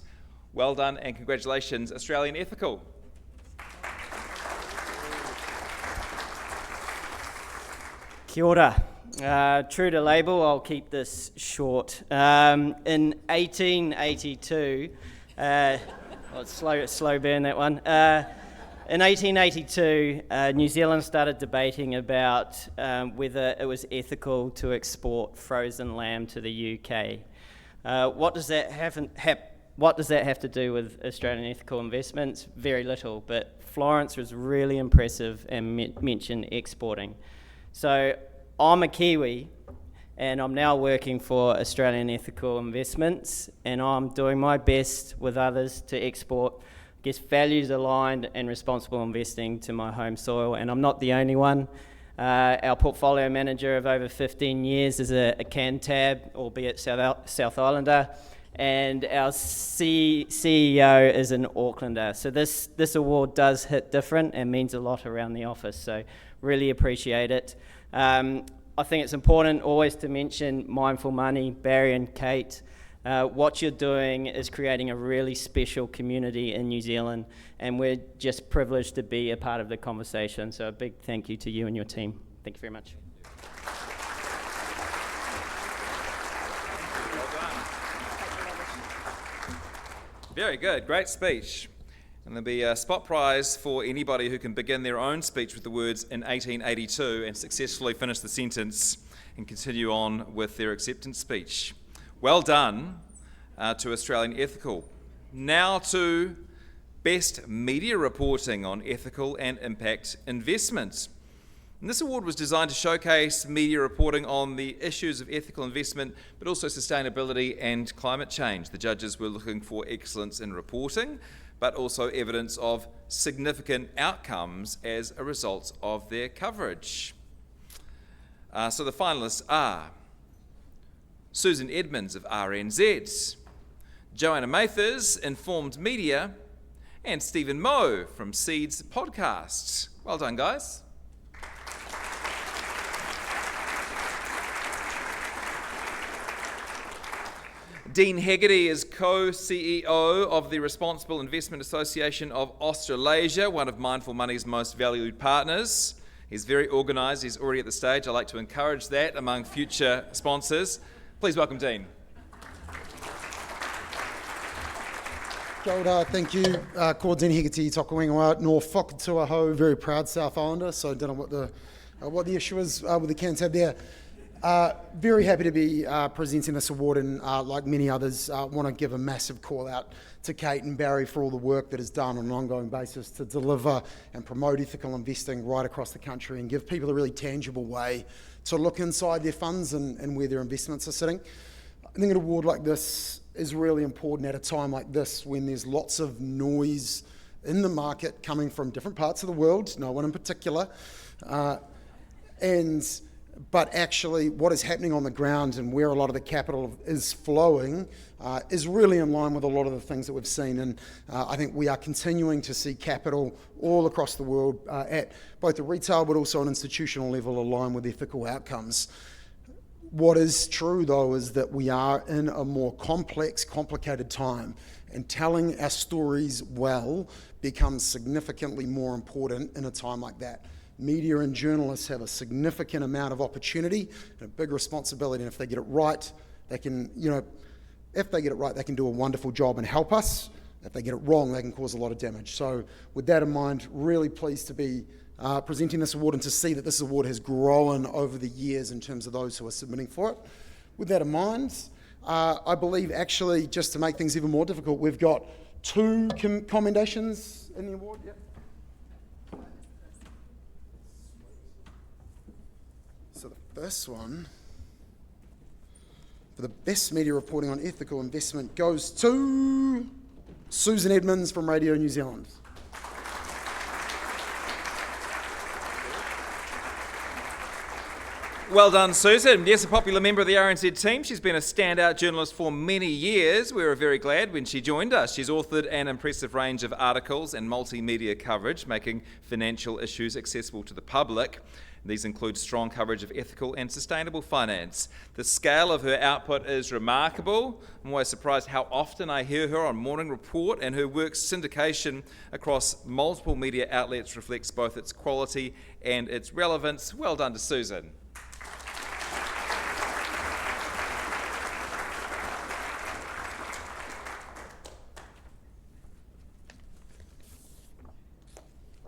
Well done and congratulations, Australian Ethical. Kia ora. True to label, I'll keep this short. In 1882, it's slow burn, that one. In 1882, New Zealand started debating about whether it was ethical to export frozen lamb to the UK. What does that have to do with Australian ethical investments? Very little, but Florence was really impressive and mentioned exporting. So I'm a Kiwi, and I'm now working for Australian Ethical Investments, and I'm doing my best with others to export, values aligned and responsible investing to my home soil, and I'm not the only one. Our portfolio manager of over 15 years is a Cantab, albeit South Islander, and our CEO is an Aucklander. So this award does hit different and means a lot around the office, so really appreciate it. I think it's important always to mention Mindful Money, Barry and Kate. What you're doing is creating a really special community in New Zealand, and we're just privileged to be a part of the conversation. So a big thank you to you and your team. Thank you very much. Very good, great speech. And there'll be a spot prize for anybody who can begin their own speech with the words "in 1882" and successfully finish the sentence and continue on with their acceptance speech. Well done to Australian Ethical. Now to Best Media Reporting on Ethical and Impact Investments. And this award was designed to showcase media reporting on the issues of ethical investment, but also sustainability and climate change. The judges were looking for excellence in reporting, but also evidence of significant outcomes as a result of their coverage. So the finalists are Susan Edmonds of RNZ, Joanna Mathers, Informed Media, and Stephen Moe from Seeds Podcasts. Well done, guys. Dean Hegarty is co-CEO of the Responsible Investment Association of Australasia, one of Mindful Money's most valued partners. He's very organised, he's already at the stage. I'd like to encourage that among future sponsors. Please welcome Dean. Kia ora, thank you. Ko Dean Hegarty, toko ingoa, no whakatua hau, very proud South Islander, so I don't know what the issue is with the Cantab there. Very happy to be presenting this award, and like many others, want to give a massive call out to Kate and Barry for all the work that is done on an ongoing basis to deliver and promote ethical investing right across the country and give people a really tangible way to look inside their funds and where their investments are sitting. I think an award like this is really important at a time like this when there's lots of noise in the market coming from different parts of the world, no one in particular, but actually what is happening on the ground and where a lot of the capital is flowing is really in line with a lot of the things that we've seen. And I think we are continuing to see capital all across the world at both the retail but also an institutional level align with ethical outcomes. What is true, though, is that we are in a more complex, complicated time, and telling our stories well becomes significantly more important in a time like that. Media and journalists have a significant amount of opportunity and a big responsibility, and if they get it right, they can, they can do a wonderful job and help us. If they get it wrong, they can cause a lot of damage. So with that in mind, really pleased to be presenting this award and to see that this award has grown over the years in terms of those who are submitting for it. With that in mind, I believe actually, just to make things even more difficult, we've got 2 commendations in the award. Yep. So the first one, for the best media reporting on ethical investment, goes to Susan Edmonds from Radio New Zealand. Well done, Susan. Yes, a popular member of the RNZ team. She's been a standout journalist for many years. We were very glad when she joined us. She's authored an impressive range of articles and multimedia coverage, making financial issues accessible to the public. These include strong coverage of ethical and sustainable finance. The scale of her output is remarkable. I'm always surprised how often I hear her on Morning Report, and her work's syndication across multiple media outlets reflects both its quality and its relevance. Well done to Susan.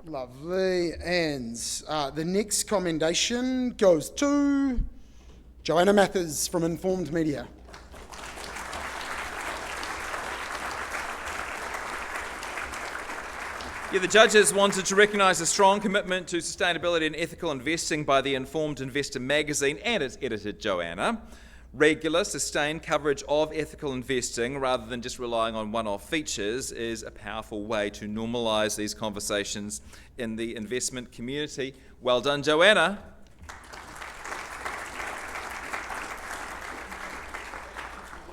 Lovely. And the next commendation goes to Joanna Mathers from Informed Media. Yeah, the judges wanted to recognise a strong commitment to sustainability and ethical investing by the Informed Investor magazine and its editor, Joanna. Regular, sustained coverage of ethical investing, rather than just relying on one-off features, is a powerful way to normalise these conversations in the investment community. Well done, Joanna.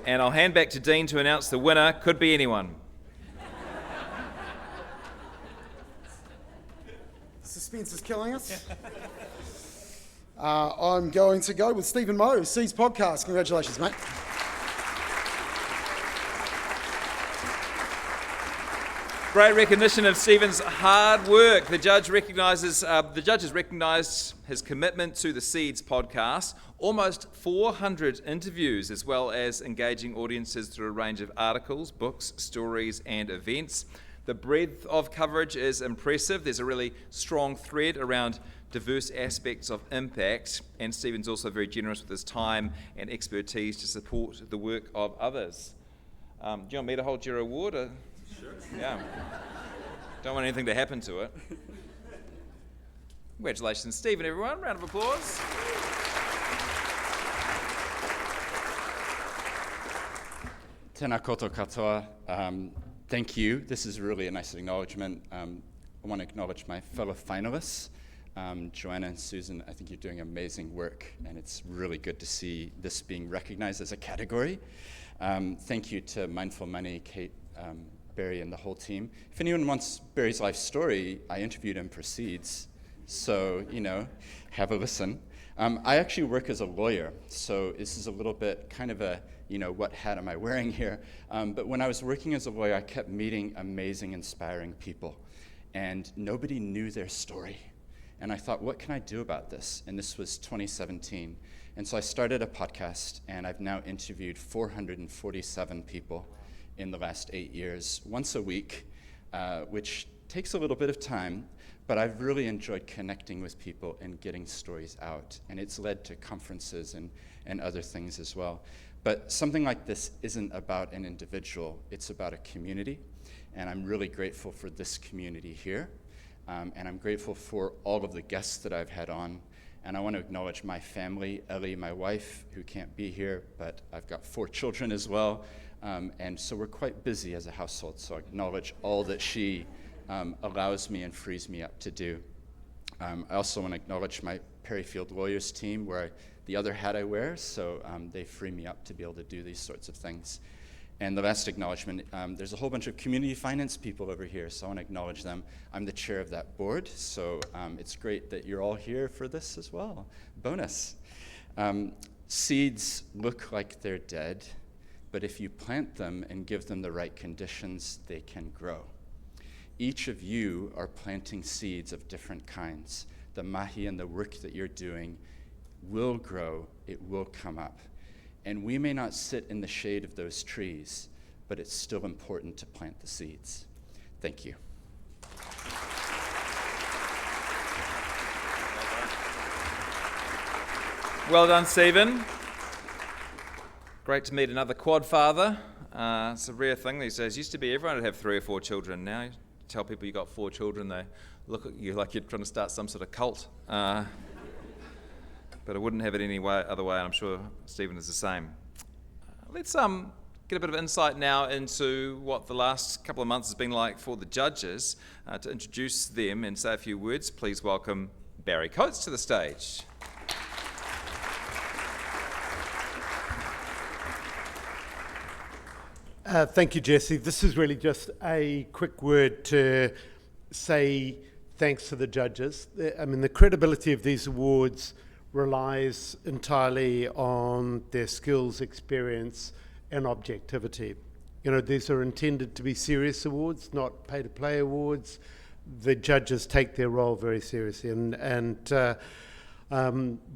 And I'll hand back to Dean to announce the winner. Could be anyone. Suspense is killing us. I'm going to go with Stephen Moe, C's Podcast. Congratulations, mate. Great recognition of Stephen's hard work. The judges recognised his commitment to the Seeds podcast, almost 400 interviews, as well as engaging audiences through a range of articles, books, stories, and events. The breadth of coverage is impressive. There's a really strong thread around diverse aspects of impact, and Stephen's also very generous with his time and expertise to support the work of others. Do you want me to hold your award? Sure. Yeah. Don't want anything to happen to it. Congratulations, Stephen, everyone. Round of applause. Tēnā koutou katoa. Thank you. This is really a nice acknowledgement. I want to acknowledge my fellow finalists. Joanna and Susan, I think you're doing amazing work, and it's really good to see this being recognized as a category. Thank you to Mindful Money, Kate, Barry, and the whole team. If anyone wants Barry's life story, I interviewed him Proceedings, so, have a listen. I actually work as a lawyer, so this is a little bit kind of a, what hat am I wearing here? But when I was working as a lawyer, I kept meeting amazing, inspiring people, and nobody knew their story. And I thought, what can I do about this? And this was 2017. And so I started a podcast, and I've now interviewed 447 people in the last 8 years, once a week, which takes a little bit of time, but I've really enjoyed connecting with people and getting stories out. And it's led to conferences and other things as well. But something like this isn't about an individual, it's about a community. And I'm really grateful for this community here. And I'm grateful for all of the guests that I've had on. And I want to acknowledge my family, Ellie, my wife, who can't be here, but I've got 4 children as well. And so we're quite busy as a household, so I acknowledge all that she allows me and frees me up to do. I also want to acknowledge my Perryfield Lawyers team, where the other hat I wear, so they free me up to be able to do these sorts of things. And the last acknowledgement, there's a whole bunch of community finance people over here, so I want to acknowledge them. I'm the chair of that board, so it's great that you're all here for this as well. Bonus. Seeds look like they're dead, but if you plant them and give them the right conditions, they can grow. Each of you are planting seeds of different kinds. The mahi and the work that you're doing will grow, it will come up. And we may not sit in the shade of those trees, but it's still important to plant the seeds. Thank you. Well done, Stephen. Great to meet another quad father. It's a rare thing these days. Used to be everyone would have 3 or 4 children. Now you tell people you got 4 children, they look at you like you're trying to start some sort of cult. But I wouldn't have it any other way. I'm sure Stephen is the same. Let's get a bit of insight now into what the last couple of months has been like for the judges. To introduce them and say a few words, please welcome Barry Coates to the stage. Thank you, Jesse. This is really just a quick word to say thanks to the judges. I mean, the credibility of these awards relies entirely on their skills, experience, and objectivity. You know, these are intended to be serious awards, not pay-to-play awards. The judges take their role very seriously. And there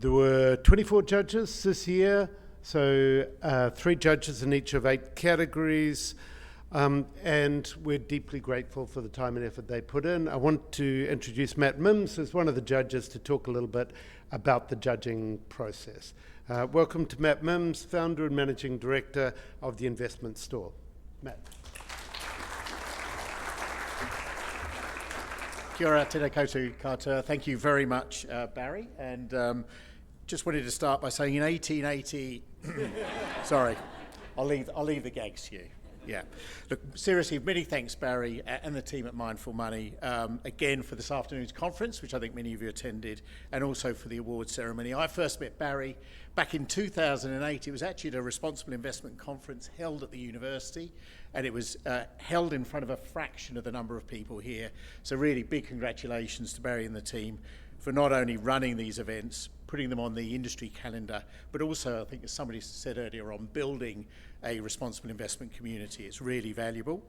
were 24 judges this year, so 3 judges in each of 8 categories. And we're deeply grateful for the time and effort they put in. I want to introduce Matt Mims as one of the judges to talk a little bit about the judging process. Welcome to Matt Mims, founder and managing director of the Investment Store. Matt. Kia ora, tēnā koutou katoa. Thank you very much, Barry. And just wanted to start by saying in 1880, sorry, I'll leave the gags to you. Yeah. Look, seriously, many thanks, Barry, and the team at Mindful Money, again, for this afternoon's conference, which I think many of you attended, and also for the award ceremony. I first met Barry back in 2008. It was actually at a responsible investment conference held at the university, and it was held in front of a fraction of the number of people here. So really big congratulations to Barry and the team for not only running these events, putting them on the industry calendar, but also, I think as somebody said earlier, on building a responsible investment community. It's really valuable.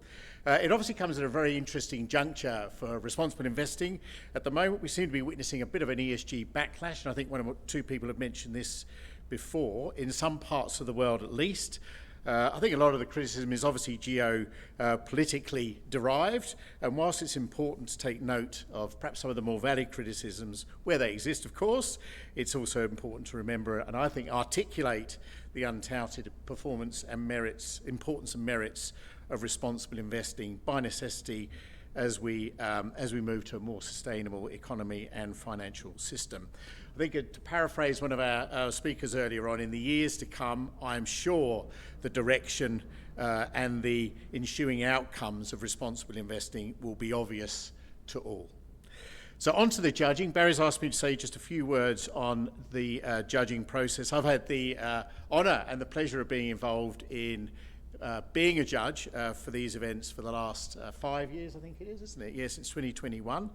It obviously comes at a very interesting juncture for responsible investing. At the moment, we seem to be witnessing a bit of an ESG backlash, and I think 2 people have mentioned this before, in some parts of the world at least. I think a lot of the criticism is obviously geopolitically derived, and whilst it's important to take note of perhaps some of the more valid criticisms where they exist, of course, it's also important to remember and I think articulate the undoubted importance and merits of responsible investing by necessity as we move to a more sustainable economy and financial system. I think to paraphrase one of our speakers earlier on, in the years to come, I'm sure the direction and the ensuing outcomes of responsible investing will be obvious to all. So on to the judging. Barry's asked me to say just a few words on the judging process. I've had the honour and the pleasure of being involved in being a judge for these events for the last 5 years, I think it is, isn't it? Yes, since 2021.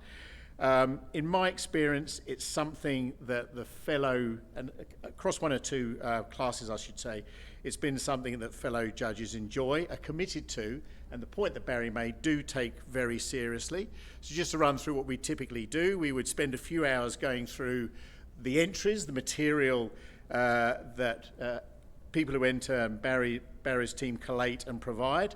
In my experience, it's something that the fellow, and across 1 or 2 classes I should say, it's been something that fellow judges enjoy, are committed to, and the point that Barry made, do take very seriously. So just to run through what we typically do, we would spend a few hours going through the entries, the material that people who enter and Barry's team collate and provide.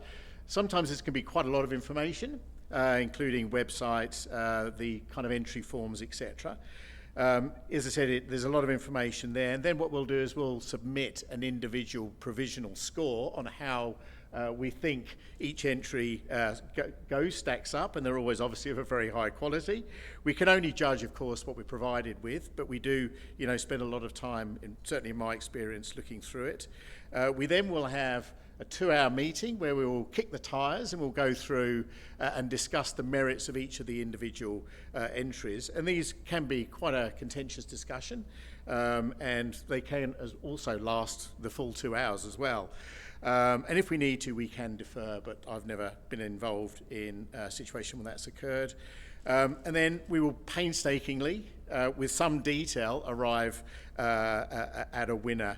Sometimes this can be quite a lot of information, including websites, the kind of entry forms, etc. As I said, there's a lot of information there, and then what we'll do is we'll submit an individual provisional score on how we think each entry stacks up, and they're always obviously of a very high quality. We can only judge, of course, what we're provided with, but we do, spend a lot of time, certainly in my experience, looking through it. We then will have a 2-hour meeting where we will kick the tyres and we'll go through and discuss the merits of each of the individual entries. And these can be quite a contentious discussion, and they can also last the full 2 hours as well. And if we need to, we can defer, but I've never been involved in a situation when that's occurred. And then we will painstakingly, with some detail, arrive at a winner,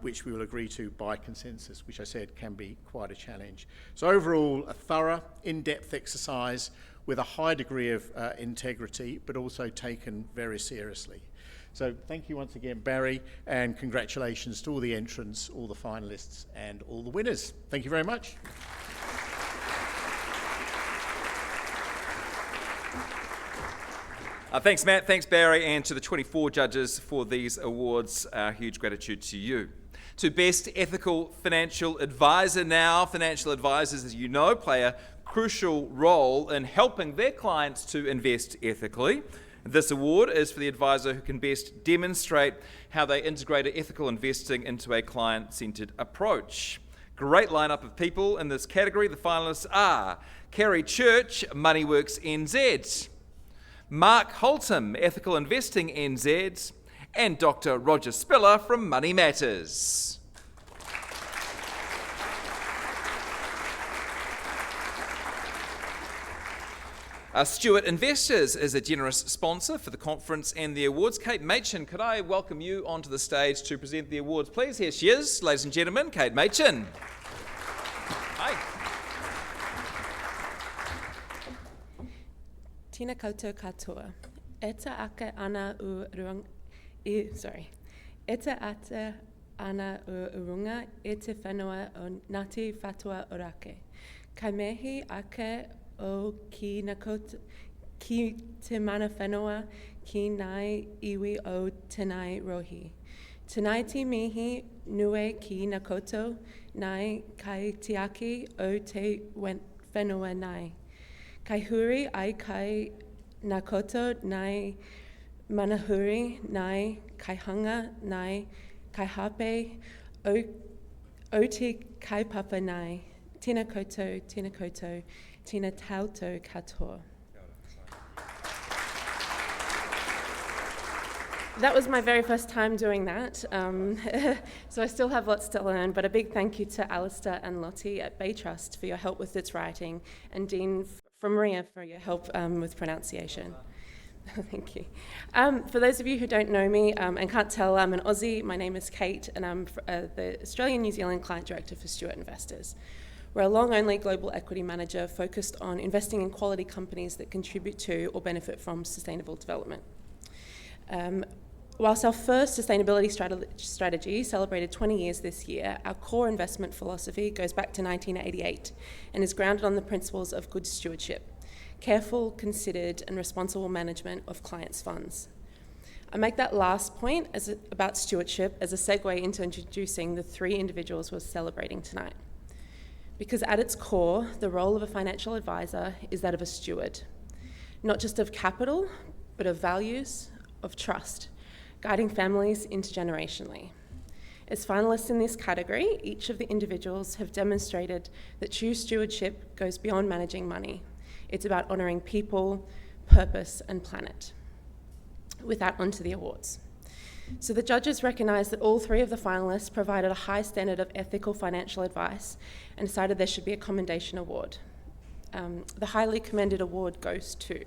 which we will agree to by consensus, which I said can be quite a challenge. So overall, a thorough, in-depth exercise with a high degree of integrity, but also taken very seriously. So thank you once again, Barry, and congratulations to all the entrants, all the finalists, and all the winners. Thank you very much. Thanks, Matt. Thanks, Barry, and to the 24 judges for these awards. Our huge gratitude to you. To Best Ethical Financial Advisor now. Financial advisors, as you know, play a crucial role in helping their clients to invest ethically. This award is for the advisor who can best demonstrate how they integrated ethical investing into a client-centred approach. Great lineup of people in this category. The finalists are Kerry Church, MoneyWorks NZ, Mark Holtum, Ethical Investing NZ, and Dr. Roger Spiller from Money Matters. Stewart Investors is a generous sponsor for the conference and the awards. Kate Machin, could I welcome you onto the stage to present the awards, please? Here she is, ladies and gentlemen, Kate Machin. Hi. Tina koutou katoa. Eta ake ana u Eta ate ana u urunga e te whenua o Ngāti Whatua Orake. Kai mehi ake o ki te mana whenua ki nai iwi o tenai rohi. Tenai te mihi nue ki na koutou nai kai tiaki o te whenua nai. Kai huri ai kai na koutou nai manahuri nai kai hanga nai kai hape o te kai papa nai. Tēnā koutou, tēnā koutou, tēnā tautou katoa. That was my very first time doing that, so I still have lots to learn, but a big thank you to Alistair and Lottie at Bay Trust for your help with its writing, and Dean from Maria for your help with pronunciation. Thank you. For those of you who don't know me and can't tell, I'm an Aussie. My name is Kate, and I'm the Australian-New Zealand Client Director for Stewart Investors. We're a long-only global equity manager focused on investing in quality companies that contribute to or benefit from sustainable development. Whilst our first sustainability strategy celebrated 20 years this year, our core investment philosophy goes back to 1988 and is grounded on the principles of good stewardship, careful, considered, and responsible management of clients' funds. I make that last point about stewardship as a segue into introducing the three individuals we're celebrating tonight. Because at its core, the role of a financial advisor is that of a steward, not just of capital, but of values, of trust, guiding families intergenerationally. As finalists in this category, each of the individuals have demonstrated that true stewardship goes beyond managing money. It's about honouring people, purpose, and planet. With that, onto the awards. So the judges recognised that all three of the finalists provided a high standard of ethical financial advice and decided there should be a commendation award. The highly commended award goes to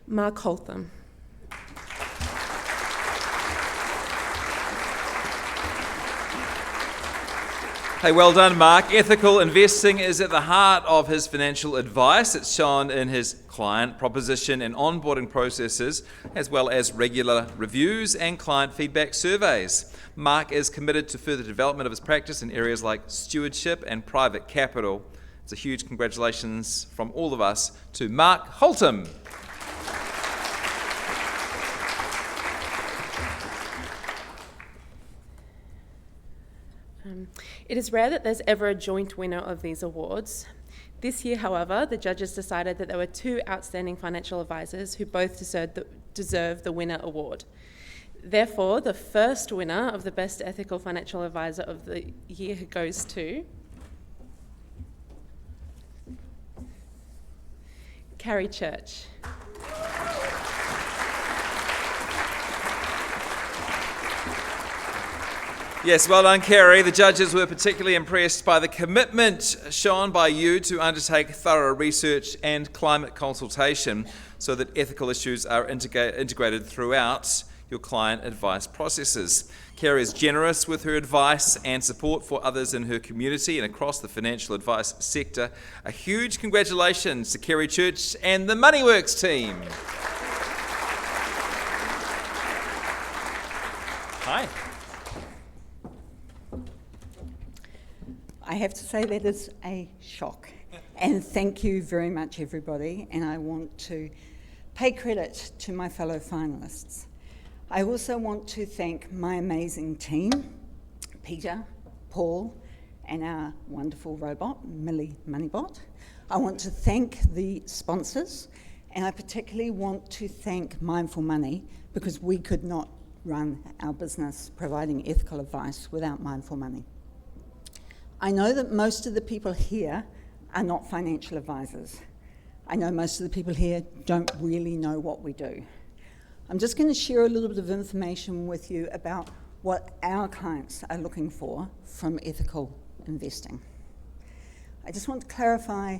Mark Holtham. Hey, well done, Mark. Ethical investing is at the heart of his financial advice. It's shown in his client proposition and onboarding processes, as well as regular reviews and client feedback surveys. Mark is committed to further development of his practice in areas like stewardship and private capital. It's a huge congratulations from all of us to Mark Holtham. It is rare that there's ever a joint winner of these awards. This year, however, the judges decided that there were two outstanding financial advisors who both deserve the winner award. Therefore, the first winner of the Best Ethical Financial Advisor of the Year goes to Carrie Church. Yes, well done, Kerry. The judges were particularly impressed by the commitment shown by you to undertake thorough research and climate consultation so that ethical issues are integrated throughout your client advice processes. Kerry is generous with her advice and support for others in her community and across the financial advice sector. A huge congratulations to Kerry Church and the MoneyWorks team. Hi. I have to say that is a shock. And thank you very much, everybody. And I want to pay credit to my fellow finalists. I also want to thank my amazing team, Peter, Paul, and our wonderful robot, Millie Moneybot. I want to thank the sponsors, and I particularly want to thank Mindful Money, because we could not run our business providing ethical advice without Mindful Money. I know that most of the people here are not financial advisors. I know most of the people here don't really know what we do. I'm just going to share a little bit of information with you about what our clients are looking for from ethical investing. I just want to clarify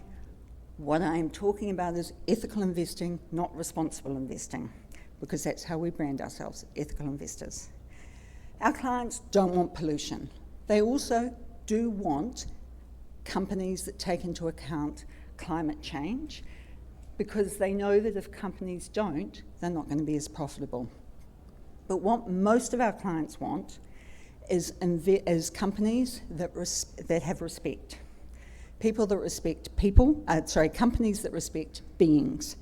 what I'm talking about is ethical investing, not responsible investing, because that's how we brand ourselves, ethical investors. Our clients don't want pollution. They also do want companies that take into account climate change, because they know that if companies don't, they're not going to be as profitable. But what most of our clients want is companies that have respect. People that respect people, companies that respect beings,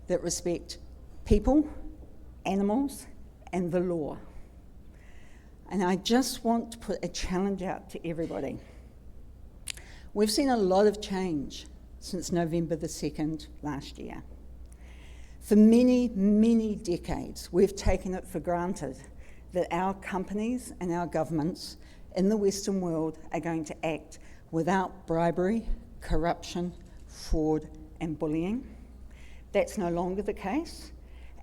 that respect people, animals, and the law. And I just want to put a challenge out to everybody. We've seen a lot of change since November the 2nd last year. For many, many decades, we've taken it for granted that our companies and our governments in the Western world are going to act without bribery, corruption, fraud, and bullying. That's no longer the case.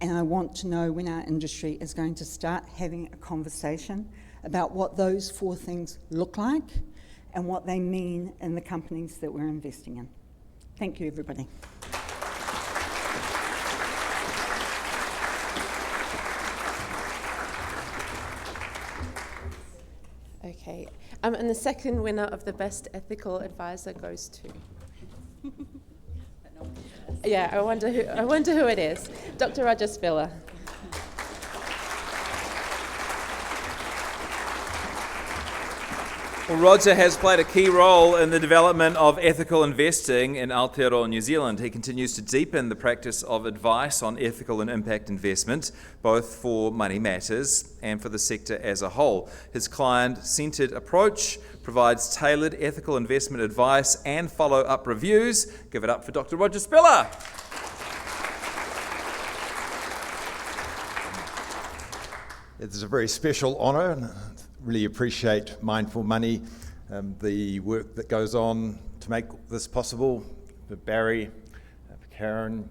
And I want to know when our industry is going to start having a conversation about what those four things look like and what they mean in the companies that we're investing in. Thank you, everybody. Okay, and the second winner of the Best Ethical Advisor goes to... Yeah, I wonder who it is. Dr. Roger Spiller. Well, Roger has played a key role in the development of ethical investing in Aotearoa, New Zealand. He continues to deepen the practice of advice on ethical and impact investment, both for money matters and for the sector as a whole. His client-centred approach provides tailored ethical investment advice and follow-up reviews. Give it up for Dr. Roger Spiller. It's a very special honour, and really appreciate Mindful Money, the work that goes on to make this possible, for Barry, for Karen,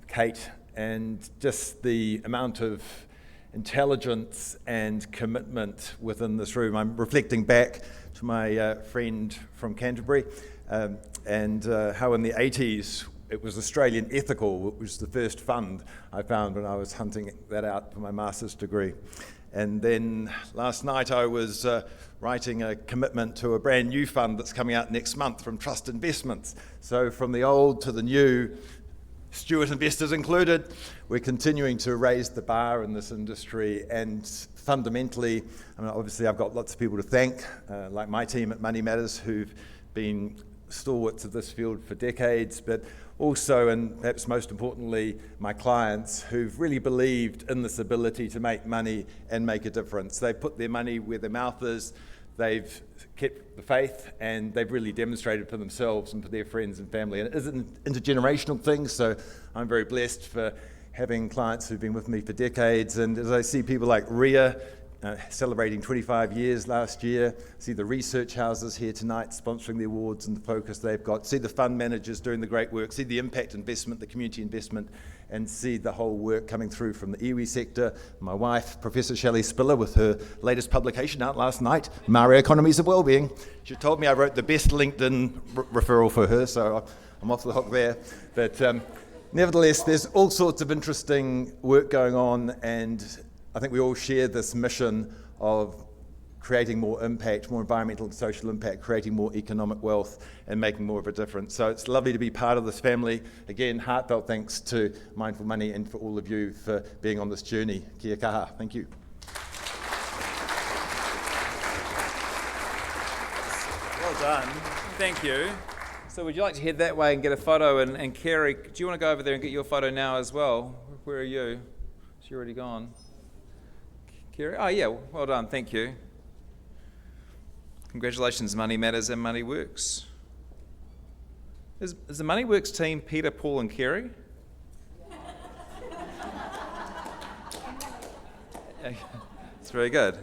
Kate, and just the amount of intelligence and commitment within this room. I'm reflecting back to my friend from Canterbury and how in the 80s it was Australian Ethical, which was the first fund I found when I was hunting that out for my master's degree. And then last night I was writing a commitment to a brand new fund that's coming out next month from Trust Investments. So from the old to the new, Stewart investors included, we're continuing to raise the bar in this industry. And fundamentally, I mean, obviously I've got lots of people to thank, like my team at Money Matters, who've been stalwarts of this field for decades, but also, and perhaps most importantly, my clients who've really believed in this ability to make money and make a difference. They put their money where their mouth is. they've kept the faith, and they've really demonstrated for themselves and for their friends and family. And it is an intergenerational thing, so I'm very blessed for having clients who've been with me for decades. And as I see people like Ria celebrating 25 years last year, see the research houses here tonight sponsoring the awards and the focus they've got, see the fund managers doing the great work, see the impact investment, the community investment, and see the whole work coming through from the iwi sector. My wife, Professor Shelley Spiller, with her latest publication out last night, Maori Economies of Wellbeing. She told me I wrote the best LinkedIn referral for her, so I'm off the hook there. But nevertheless, there's all sorts of interesting work going on, and I think we all share this mission of creating more impact, more environmental and social impact, creating more economic wealth, and making more of a difference. So it's lovely to be part of this family. Again, heartfelt thanks to Mindful Money and for all of you for being on this journey. Kia kaha. Thank you. Well done. Thank you. So would you like to head that way and get a photo? And Kerry, do you want to go over there and get your photo now as well? Where are you? She's already gone. Kerry? Oh, yeah, well done, thank you. Congratulations, Money Matters and Money Works. Is the Money Works team Peter, Paul and Kerry? It's very good.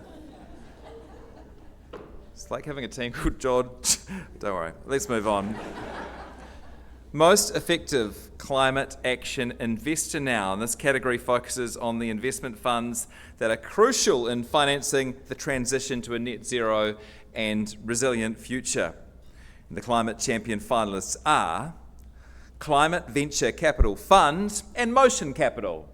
It's like having a team called John. Don't worry, let's move on. Most effective climate action investor now. And this category focuses on the investment funds that are crucial in financing the transition to a net zero and resilient future. And the Climate Champion finalists are Climate Venture Capital Fund and Motion Capital.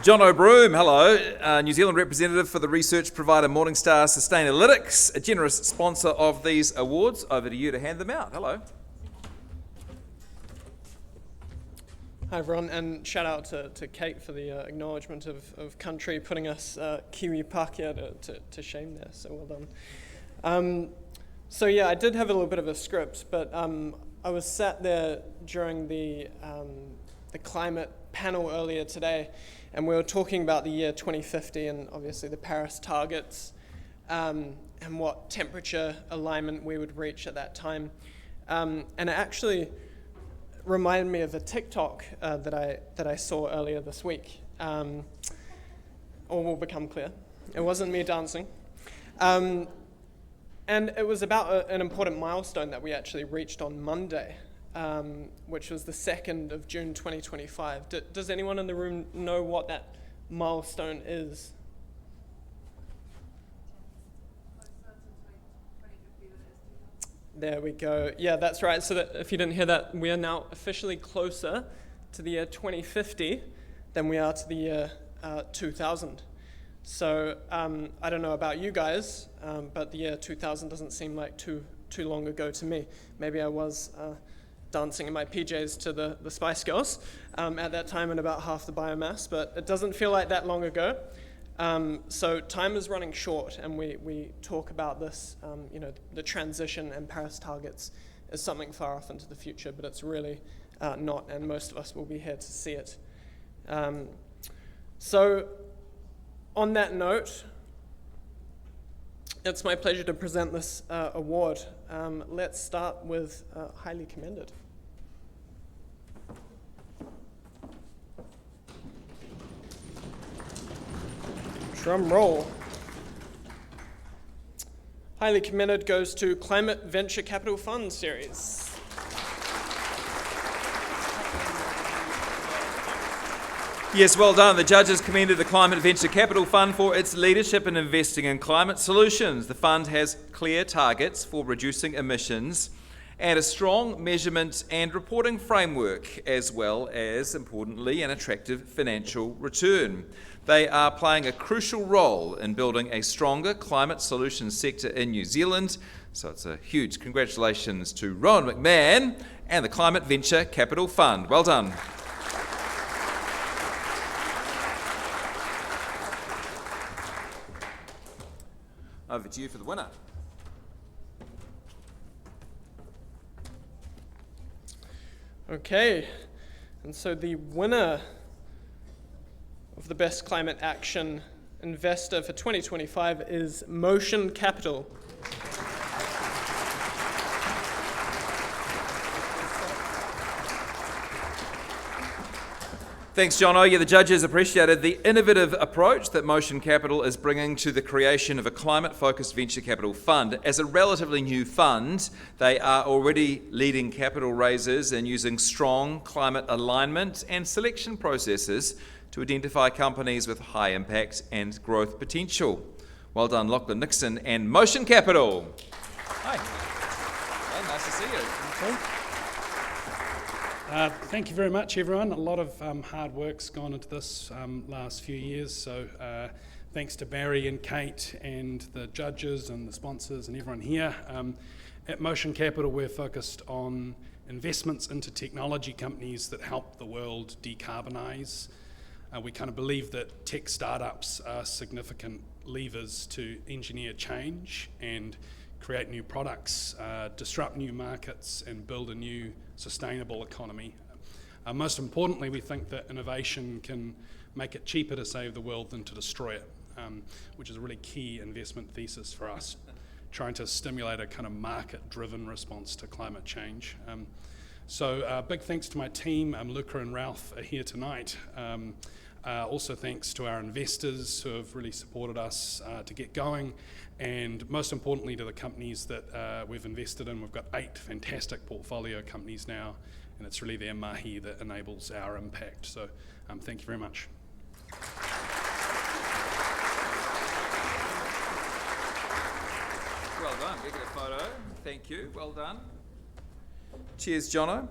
John O'Broom, hello, New Zealand representative for the research provider Morningstar Sustainalytics, a generous sponsor of these awards. Over to you to hand them out. Hello. Hi everyone, and shout out to Kate for the acknowledgement of country, putting us Kiwi Pākehā to shame there, so well done. So yeah, I did have a little bit of a script, but I was sat there during the climate panel earlier today, and we were talking about the year 2050 and obviously the Paris targets and what temperature alignment we would reach at that time. And it actually reminded me of a TikTok that I saw earlier this week. All will become clear. It wasn't me dancing. And it was about an important milestone that we actually reached on Monday, which was the 2nd of June 2025. Does anyone in the room know what that milestone is? There we go. Yeah, that's right. So that if you didn't hear that, we are now officially closer to the year 2050 than we are to the year 2000. So I don't know about you guys, but the year 2000 doesn't seem like too long ago to me. Maybe I was dancing in my PJs to the Spice Girls at that time in about half the biomass, but it doesn't feel like that long ago. So time is running short, and we talk about this, the transition and Paris targets as something far off into the future, but it's really not, and most of us will be here to see it. So on that note, it's my pleasure to present this award. Let's start with highly commended. Drum roll. Highly commended goes to Climate Venture Capital Fund Series. Yes, well done. The judges commended the Climate Venture Capital Fund for its leadership in investing in climate solutions. The fund has clear targets for reducing emissions and a strong measurement and reporting framework, as well as, importantly, an attractive financial return. They are playing a crucial role in building a stronger climate solutions sector in New Zealand. So it's a huge congratulations to Rowan McMahon and the Climate Venture Capital Fund. Well done. Over to you for the winner. Okay, and so the winner of the Best Climate Action Investor for 2025 is Motion Capital. Thanks, Jono. Yeah, the judges appreciated the innovative approach that Motion Capital is bringing to the creation of a climate-focused venture capital fund. As a relatively new fund, they are already leading capital raisers and using strong climate alignment and selection processes to identify companies with high impact and growth potential. Well done, Lachlan Nixon and Motion Capital. Hi. Well, nice to see you. Thank you very much, everyone. A lot of hard work's gone into this last few years, so thanks to Barry and Kate and the judges and the sponsors and everyone here. At Motion Capital, we're focused on investments into technology companies that help the world decarbonise. We kind of believe that tech startups are significant levers to engineer change and create new products, disrupt new markets, and build a new sustainable economy. Most importantly, we think that innovation can make it cheaper to save the world than to destroy it, which is a really key investment thesis for us, trying to stimulate a kind of market-driven response to climate change. So big thanks to my team. Luca and Ralph are here tonight. Also thanks to our investors who have really supported us to get going, and most importantly to the companies that we've invested in. We've got 8 fantastic portfolio companies now, and it's really their mahi that enables our impact. So thank you very much. Well done. We get a photo. Thank you. Well done. Cheers, Jono.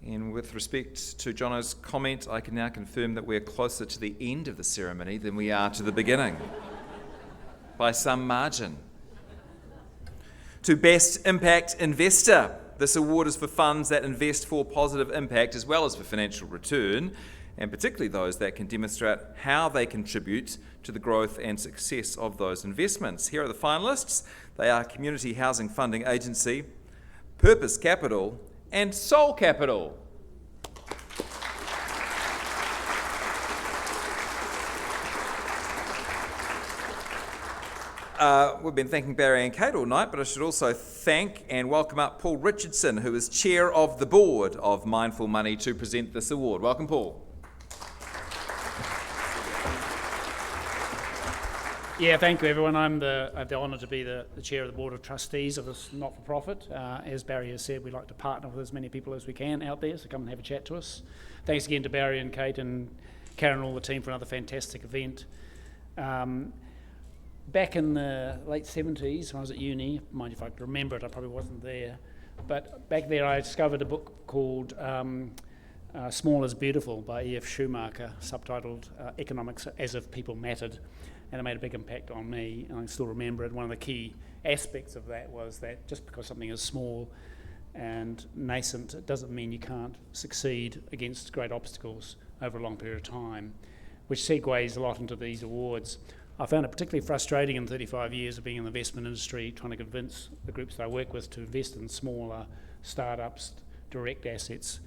And with respect to Jono's comment, I can now confirm that we're closer to the end of the ceremony than we are to the beginning, by some margin. To Best Impact Investor. This award is for funds that invest for positive impact as well as for financial return, and particularly those that can demonstrate how they contribute to the growth and success of those investments. Here are the finalists. They are Community Housing Funding Agency, Purpose Capital, and Soul Capital. We've been thanking Barry and Kate all night, but I should also thank and welcome up Paul Richardson, who is Chair of the Board of Mindful Money, to present this award. Welcome, Paul. Yeah, thank you, everyone. I have the honour to be the Chair of the Board of Trustees of this not-for-profit. As Barry has said, we like to partner with as many people as we can out there, so come and have a chat to us. Thanks again to Barry and Kate and Karen and all the team for another fantastic event. Back in the late 70s, when I was at uni, mind you if I could remember it, I probably wasn't there, but back there I discovered a book called Small is Beautiful by E.F. Schumacher, subtitled Economics as If People Mattered, and it made a big impact on me, and I still remember it. One of the key aspects of that was that just because something is small and nascent, it doesn't mean you can't succeed against great obstacles over a long period of time, which segues a lot into these awards. I found it particularly frustrating in 35 years of being in the investment industry, trying to convince the groups that I work with to invest in smaller startups, direct assets,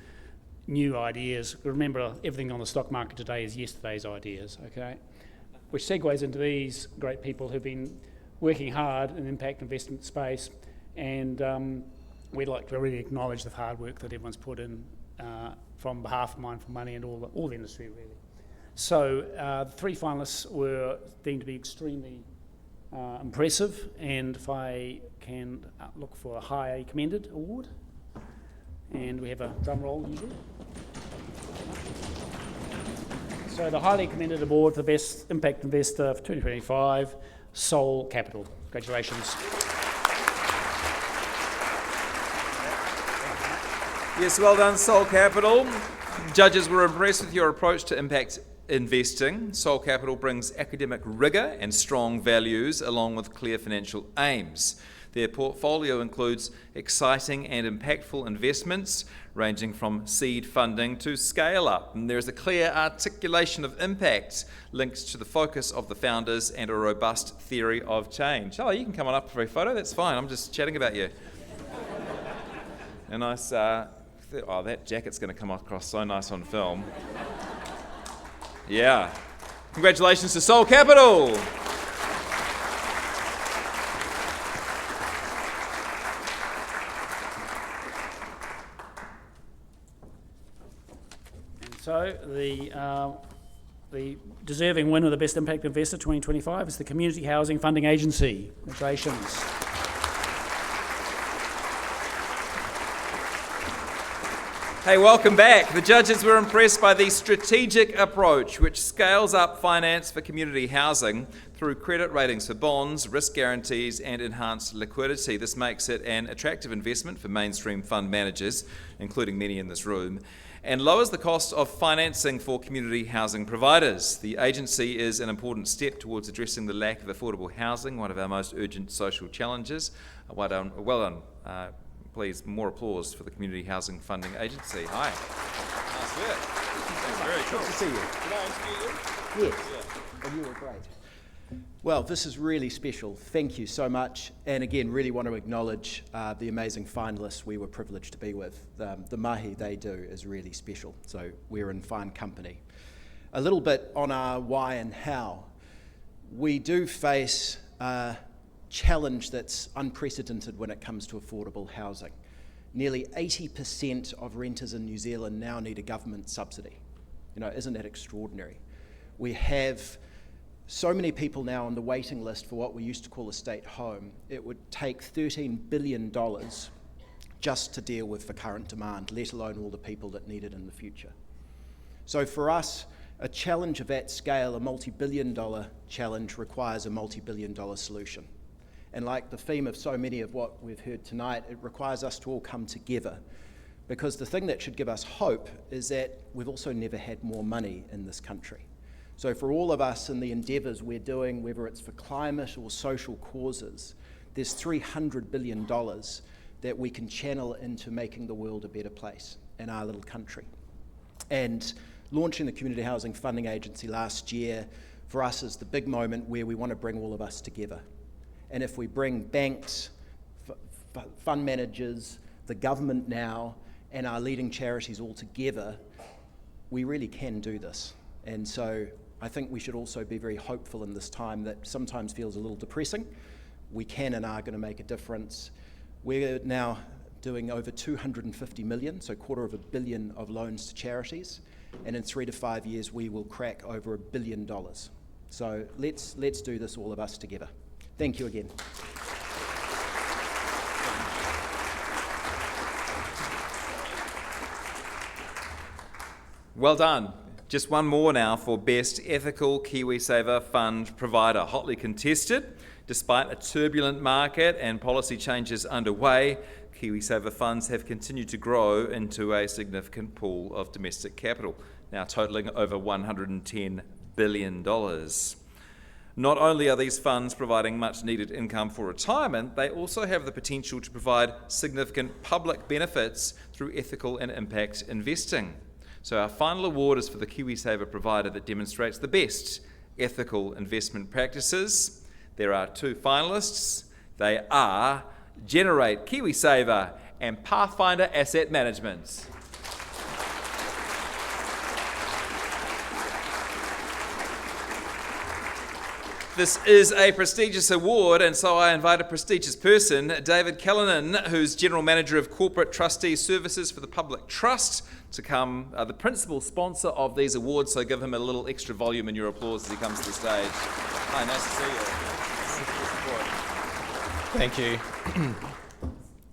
new ideas. Remember, everything on the stock market today is yesterday's ideas, okay? Which segues into these great people who've been working hard in the impact investment space, and we'd like to really acknowledge the hard work that everyone's put in from behalf of Mindful Money and all the industry, really. So the 3 finalists were deemed to be extremely impressive, and if I can look for a highly commended award, and we have a drum roll usually. So the highly commended award for the Best Impact Investor for 2025, Soul Capital. Congratulations. Yes, well done, Soul Capital. Judges were impressed with your approach to impact investing. Soul Capital brings academic rigour and strong values along with clear financial aims. Their portfolio includes exciting and impactful investments ranging from seed funding to scale up. And there is a clear articulation of impact linked to the focus of the founders and a robust theory of change. Oh, you can come on up for a photo, that's fine. I'm just chatting about you. A nice, oh, that jacket's going to come across so nice on film. Yeah. Congratulations to Soul Capital. So the deserving winner of the Best Impact Investor 2025 is the Community Housing Funding Agency. Congratulations. Hey, welcome back. The judges were impressed by the strategic approach which scales up finance for community housing through credit ratings for bonds, risk guarantees and enhanced liquidity. This makes it an attractive investment for mainstream fund managers, including many in this room, and lowers the cost of financing for community housing providers. The agency is an important step towards addressing the lack of affordable housing, one of our most urgent social challenges. Well done. Please, more applause for the Community Housing Funding Agency. Hi. Nice work. Thanks, very cool. Good to see you. Did I interview you? Yes. Yeah. And you were great. Well, this is really special. Thank you so much. And again, really want to acknowledge the amazing finalists we were privileged to be with. The mahi they do is really special. So we're in fine company. A little bit on our why and how. We do face challenge that's unprecedented when it comes to affordable housing. Nearly 80% of renters in New Zealand now need a government subsidy. You know, isn't that extraordinary? We have so many people now on the waiting list for what we used to call a state home. It would take $13 billion just to deal with the current demand, let alone all the people that need it in the future. So for us, a challenge of that scale, a multi-billion-dollar challenge, requires a multi-billion-dollar solution. And like the theme of so many of what we've heard tonight, it requires us to all come together. Because the thing that should give us hope is that we've also never had more money in this country. So for all of us in the endeavours we're doing, whether it's for climate or social causes, there's $300 billion that we can channel into making the world a better place in our little country. And launching the Community Housing Funding Agency last year for us is the big moment where we want to bring all of us together. And if we bring banks, fund managers, the government now, and our leading charities all together, we really can do this. And so I think we should also be very hopeful in this time that sometimes feels a little depressing. We can and are going to make a difference. We're now doing over 250 million, so $250 million of loans to charities. And in 3 to 5 years, we will crack over $1 billion. So let's do this, all of us together. Thank you again. Well done. Just one more now for Best Ethical KiwiSaver Fund Provider. Hotly contested. Despite a turbulent market and policy changes underway, KiwiSaver funds have continued to grow into a significant pool of domestic capital, now totalling over $110 billion. Not only are these funds providing much needed income for retirement, they also have the potential to provide significant public benefits through ethical and impact investing. So our final award is for the KiwiSaver provider that demonstrates the best ethical investment practices. There are 2 finalists. They are Generate KiwiSaver and Pathfinder Asset Management. This is a prestigious award, and so I invite a prestigious person, David Callanan, who's General Manager of Corporate Trustee Services for the Public Trust, to come, the principal sponsor of these awards, so give him a little extra volume in your applause as he comes to the stage. Hi, nice to see you. Thank you.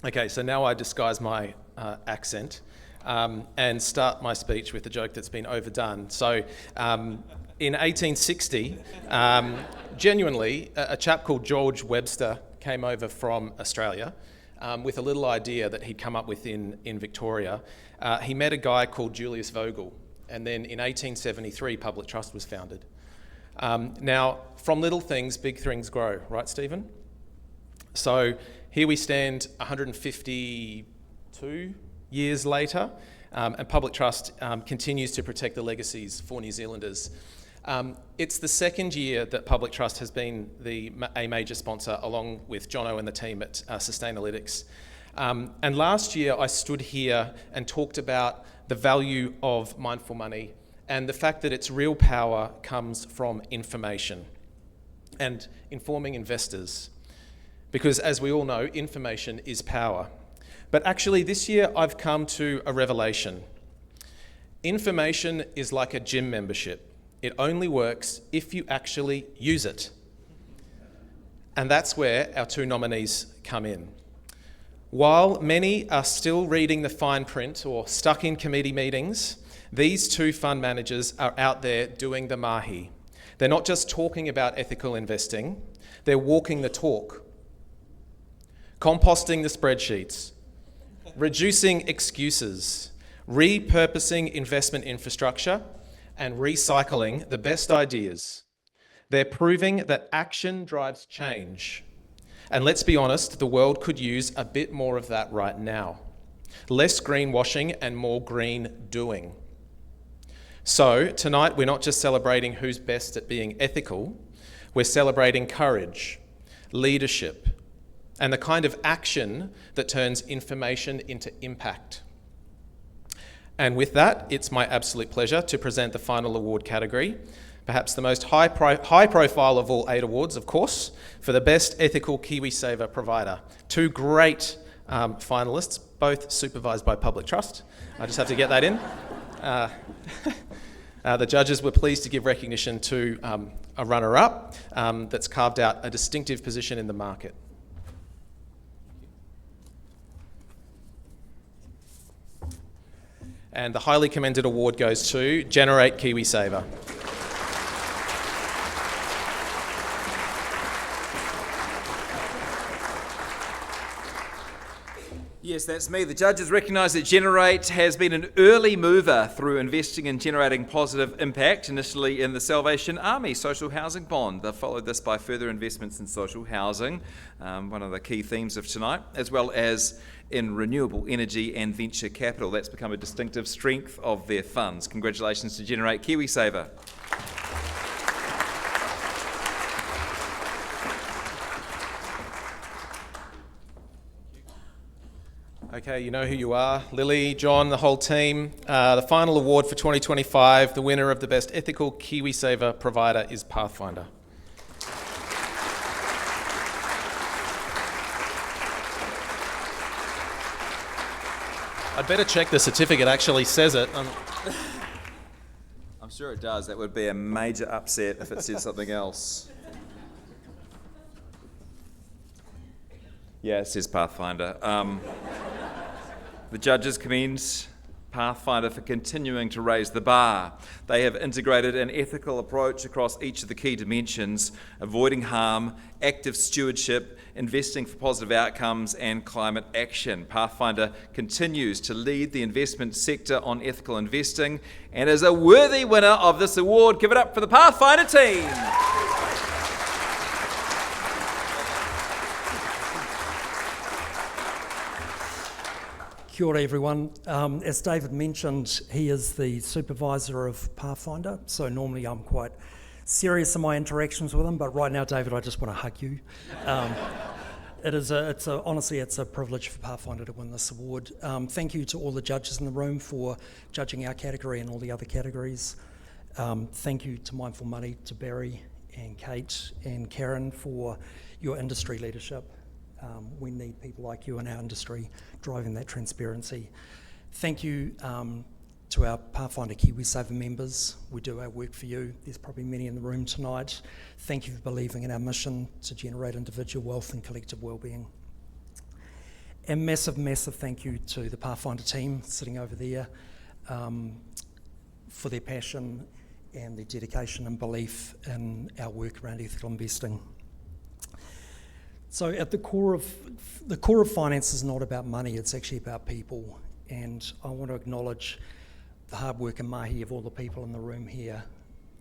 Okay, so now I disguise my accent and start my speech with a joke that's been overdone. So in 1860, genuinely, a chap called George Webster came over from Australia with a little idea that he'd come up with in Victoria. He met a guy called Julius Vogel, and then in 1873, Public Trust was founded. Now, from little things, big things grow, right, Stephen? So here we stand 152 years later, and Public Trust continues to protect the legacies for New Zealanders. It's the second year that Public Trust has been a major sponsor, along with Jono and the team at Sustainalytics. And last year I stood here and talked about the value of mindful money and the fact that its real power comes from information and informing investors. Because as we all know, information is power. But actually this year I've come to a revelation. Information is like a gym membership. It only works if you actually use it. And that's where our two nominees come in. While many are still reading the fine print or stuck in committee meetings, these two fund managers are out there doing the mahi. They're not just talking about ethical investing, they're walking the talk. Composting the spreadsheets, reducing excuses, repurposing investment infrastructure, and recycling the best ideas. They're proving that action drives change. And let's be honest, the world could use a bit more of that right now. Less greenwashing and more green doing. So tonight we're not just celebrating who's best at being ethical, we're celebrating courage, leadership, and the kind of action that turns information into impact. And with that, it's my absolute pleasure to present the final award category, perhaps the most high profile of all 8 awards, of course, for the Best Ethical KiwiSaver Provider. 2 great finalists, both supervised by Public Trust. I just have to get that in. The judges were pleased to give recognition to a runner-up that's carved out a distinctive position in the market. And the highly commended award goes to Generate KiwiSaver. Yes, that's me. The judges recognise that Generate has been an early mover through investing in generating positive impact, initially in the Salvation Army social housing bond. They've followed this by further investments in social housing, one of the key themes of tonight, as well as in renewable energy and venture capital. That's become a distinctive strength of their funds. Congratulations to Generate KiwiSaver. Okay, you know who you are. Lily, John, the whole team. The final award for 2025, the winner of the Best Ethical KiwiSaver Provider is Pathfinder. I'd better check the certificate actually says it. I'm sure it does. That would be a major upset if it said something else. Yeah, it says Pathfinder. The judges commend Pathfinder for continuing to raise the bar. They have integrated an ethical approach across each of the key dimensions: avoiding harm, active stewardship, investing for positive outcomes, and climate action. Pathfinder continues to lead the investment sector on ethical investing and is a worthy winner of this award. Give it up for the Pathfinder team. Kia ora everyone. As David mentioned, he is the supervisor of Pathfinder, so normally I'm quite serious in my interactions with him, but right now, David, I just want to hug you. Honestly, it's a privilege for Pathfinder to win this award. Thank you to all the judges in the room for judging our category and all the other categories. Thank you to Mindful Money, to Barry and Kate and Karen for your industry leadership. We need people like you in our industry driving that transparency. Thank you to our Pathfinder KiwiSaver members. We do our work for you. There's probably many in the room tonight. Thank you for believing in our mission to generate individual wealth and collective wellbeing. And massive, massive thank you to the Pathfinder team sitting over there for their passion and their dedication and belief in our work around ethical investing. So at the core of finance is not about money, it's actually about people. And I want to acknowledge the hard work and mahi of all the people in the room here,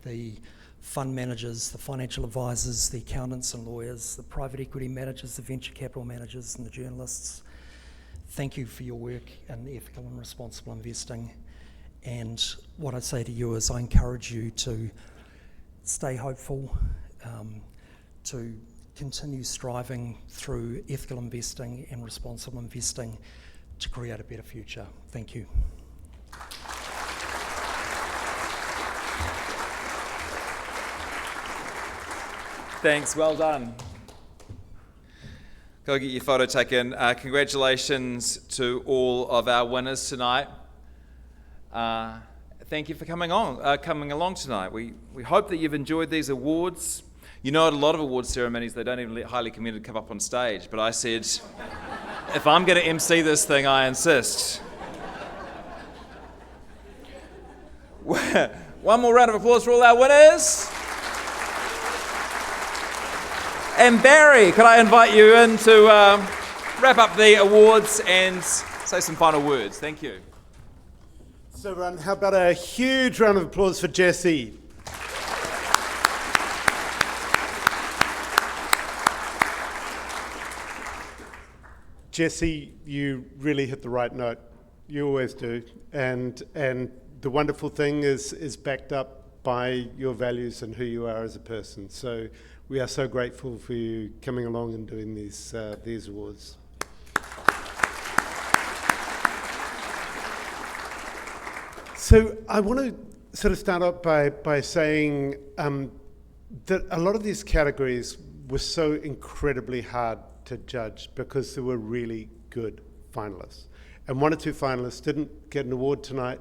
the fund managers, the financial advisors, the accountants and lawyers, the private equity managers, the venture capital managers and the journalists. Thank you for your work in ethical and responsible investing. And what I say to you is I encourage you to stay hopeful, to continue striving through ethical investing and responsible investing to create a better future. Thank you. Thanks, well done. Go get your photo taken. Congratulations to all of our winners tonight. Thank you for coming along tonight. We hope that you've enjoyed these awards. You know, at a lot of awards ceremonies, they don't even let highly commended come up on stage. But I said, if I'm going to MC this thing, I insist. One more round of applause for all our winners. And Barry, could I invite you in to wrap up the awards and say some final words? Thank you. So everyone, how about a huge round of applause for Jesse? Jesse, you really hit the right note. You always do. And the wonderful thing is backed up by your values and who you are as a person. So we are so grateful for you coming along and doing these awards. So I want to sort of start up by saying that a lot of these categories were so incredibly hard to judge because there were really good finalists. And one or two finalists didn't get an award tonight,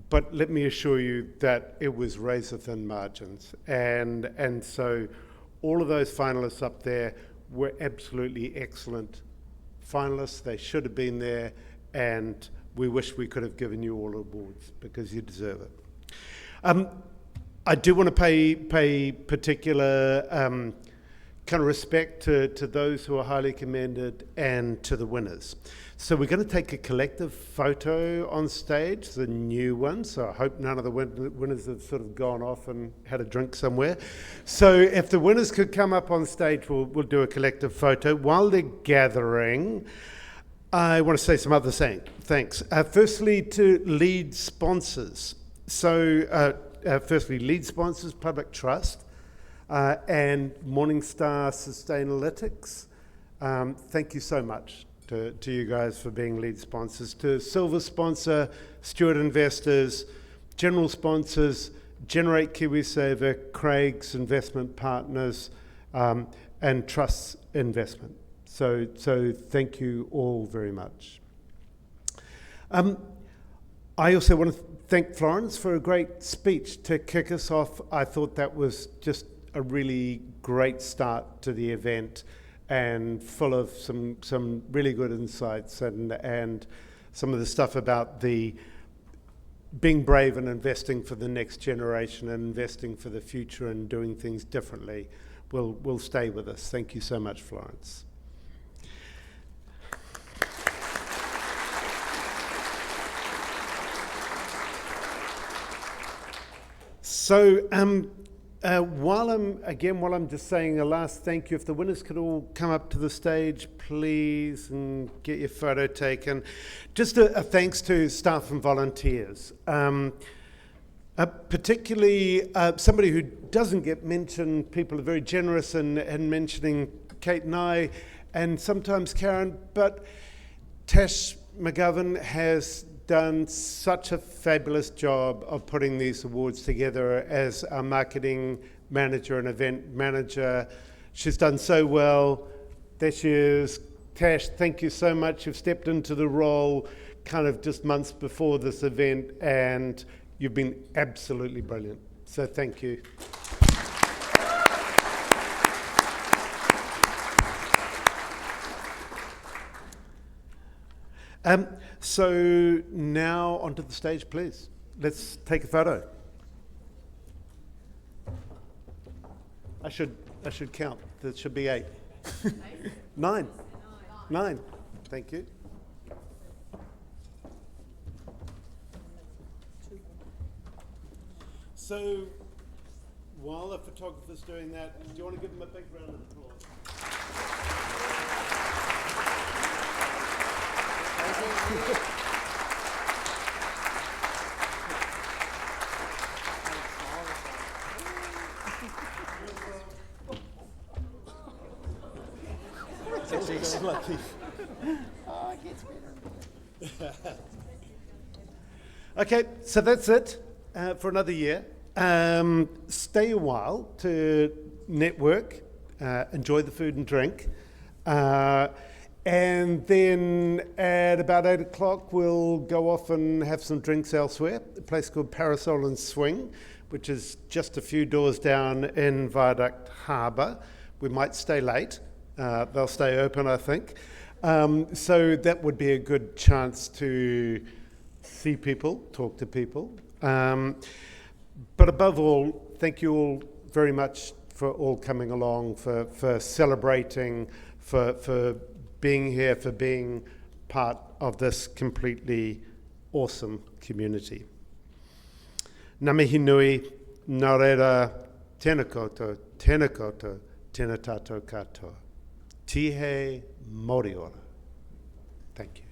but let me assure you that it was razor-thin margins. And so all of those finalists up there were absolutely excellent finalists. They should have been there, and we wish we could have given you all awards because you deserve it. I do want to pay particular kind of respect to those who are highly commended and to the winners. So we're going to take a collective photo on stage, the new one. So I hope none of the winners have sort of gone off and had a drink somewhere. So if the winners could come up on stage, we'll do a collective photo. While they're gathering, I want to say some other thanks. Firstly, to lead sponsors. So firstly, lead sponsors, Public Trust, and Morningstar Sustainalytics. Thank you so much to you guys for being lead sponsors. To silver sponsor, Stewart Investors, general sponsors, Generate KiwiSaver, Craig's Investment Partners, and Trust Investment. So thank you all very much. I also want to thank Florence for a great speech to kick us off. I thought that was just a really great start to the event and full of some really good insights and some of the stuff about the being brave and investing for the next generation and investing for the future and doing things differently will stay with us. Thank you so much, Florence. So while I'm just saying a last thank you, if the winners could all come up to the stage, please, and get your photo taken. Just a thanks to staff and volunteers. Particularly somebody who doesn't get mentioned. People are very generous in mentioning Kate and I, and sometimes Karen, but Tash McGovern has done such a fabulous job of putting these awards together as our marketing manager and event manager. She's done so well. There she is. Tash, thank you so much. You've stepped into the role kind of just months before this event, and you've been absolutely brilliant. So thank you. So now onto the stage, please. Let's take a photo. I should count. There should be 8. 9. 9. Thank you. So while the photographer's doing that, do you want to give them a big round of applause? Lucky. Oh, it gets better. Okay, so that's it for another year. Stay a while to network, enjoy the food and drink. And then at about 8 o'clock, we'll go off and have some drinks elsewhere, a place called Parasol and Swing, which is just a few doors down in Viaduct Harbour. We might stay late. They'll stay open, I think. So that would be a good chance to see people, talk to people. But above all, thank you all very much for all coming along, for celebrating, for being here, for being part of this completely awesome community. Ngā mihi nui, nā reira, tēnā koutou, tēnā koutou, tēnā tātou katoa. Tihei moriora. Thank you.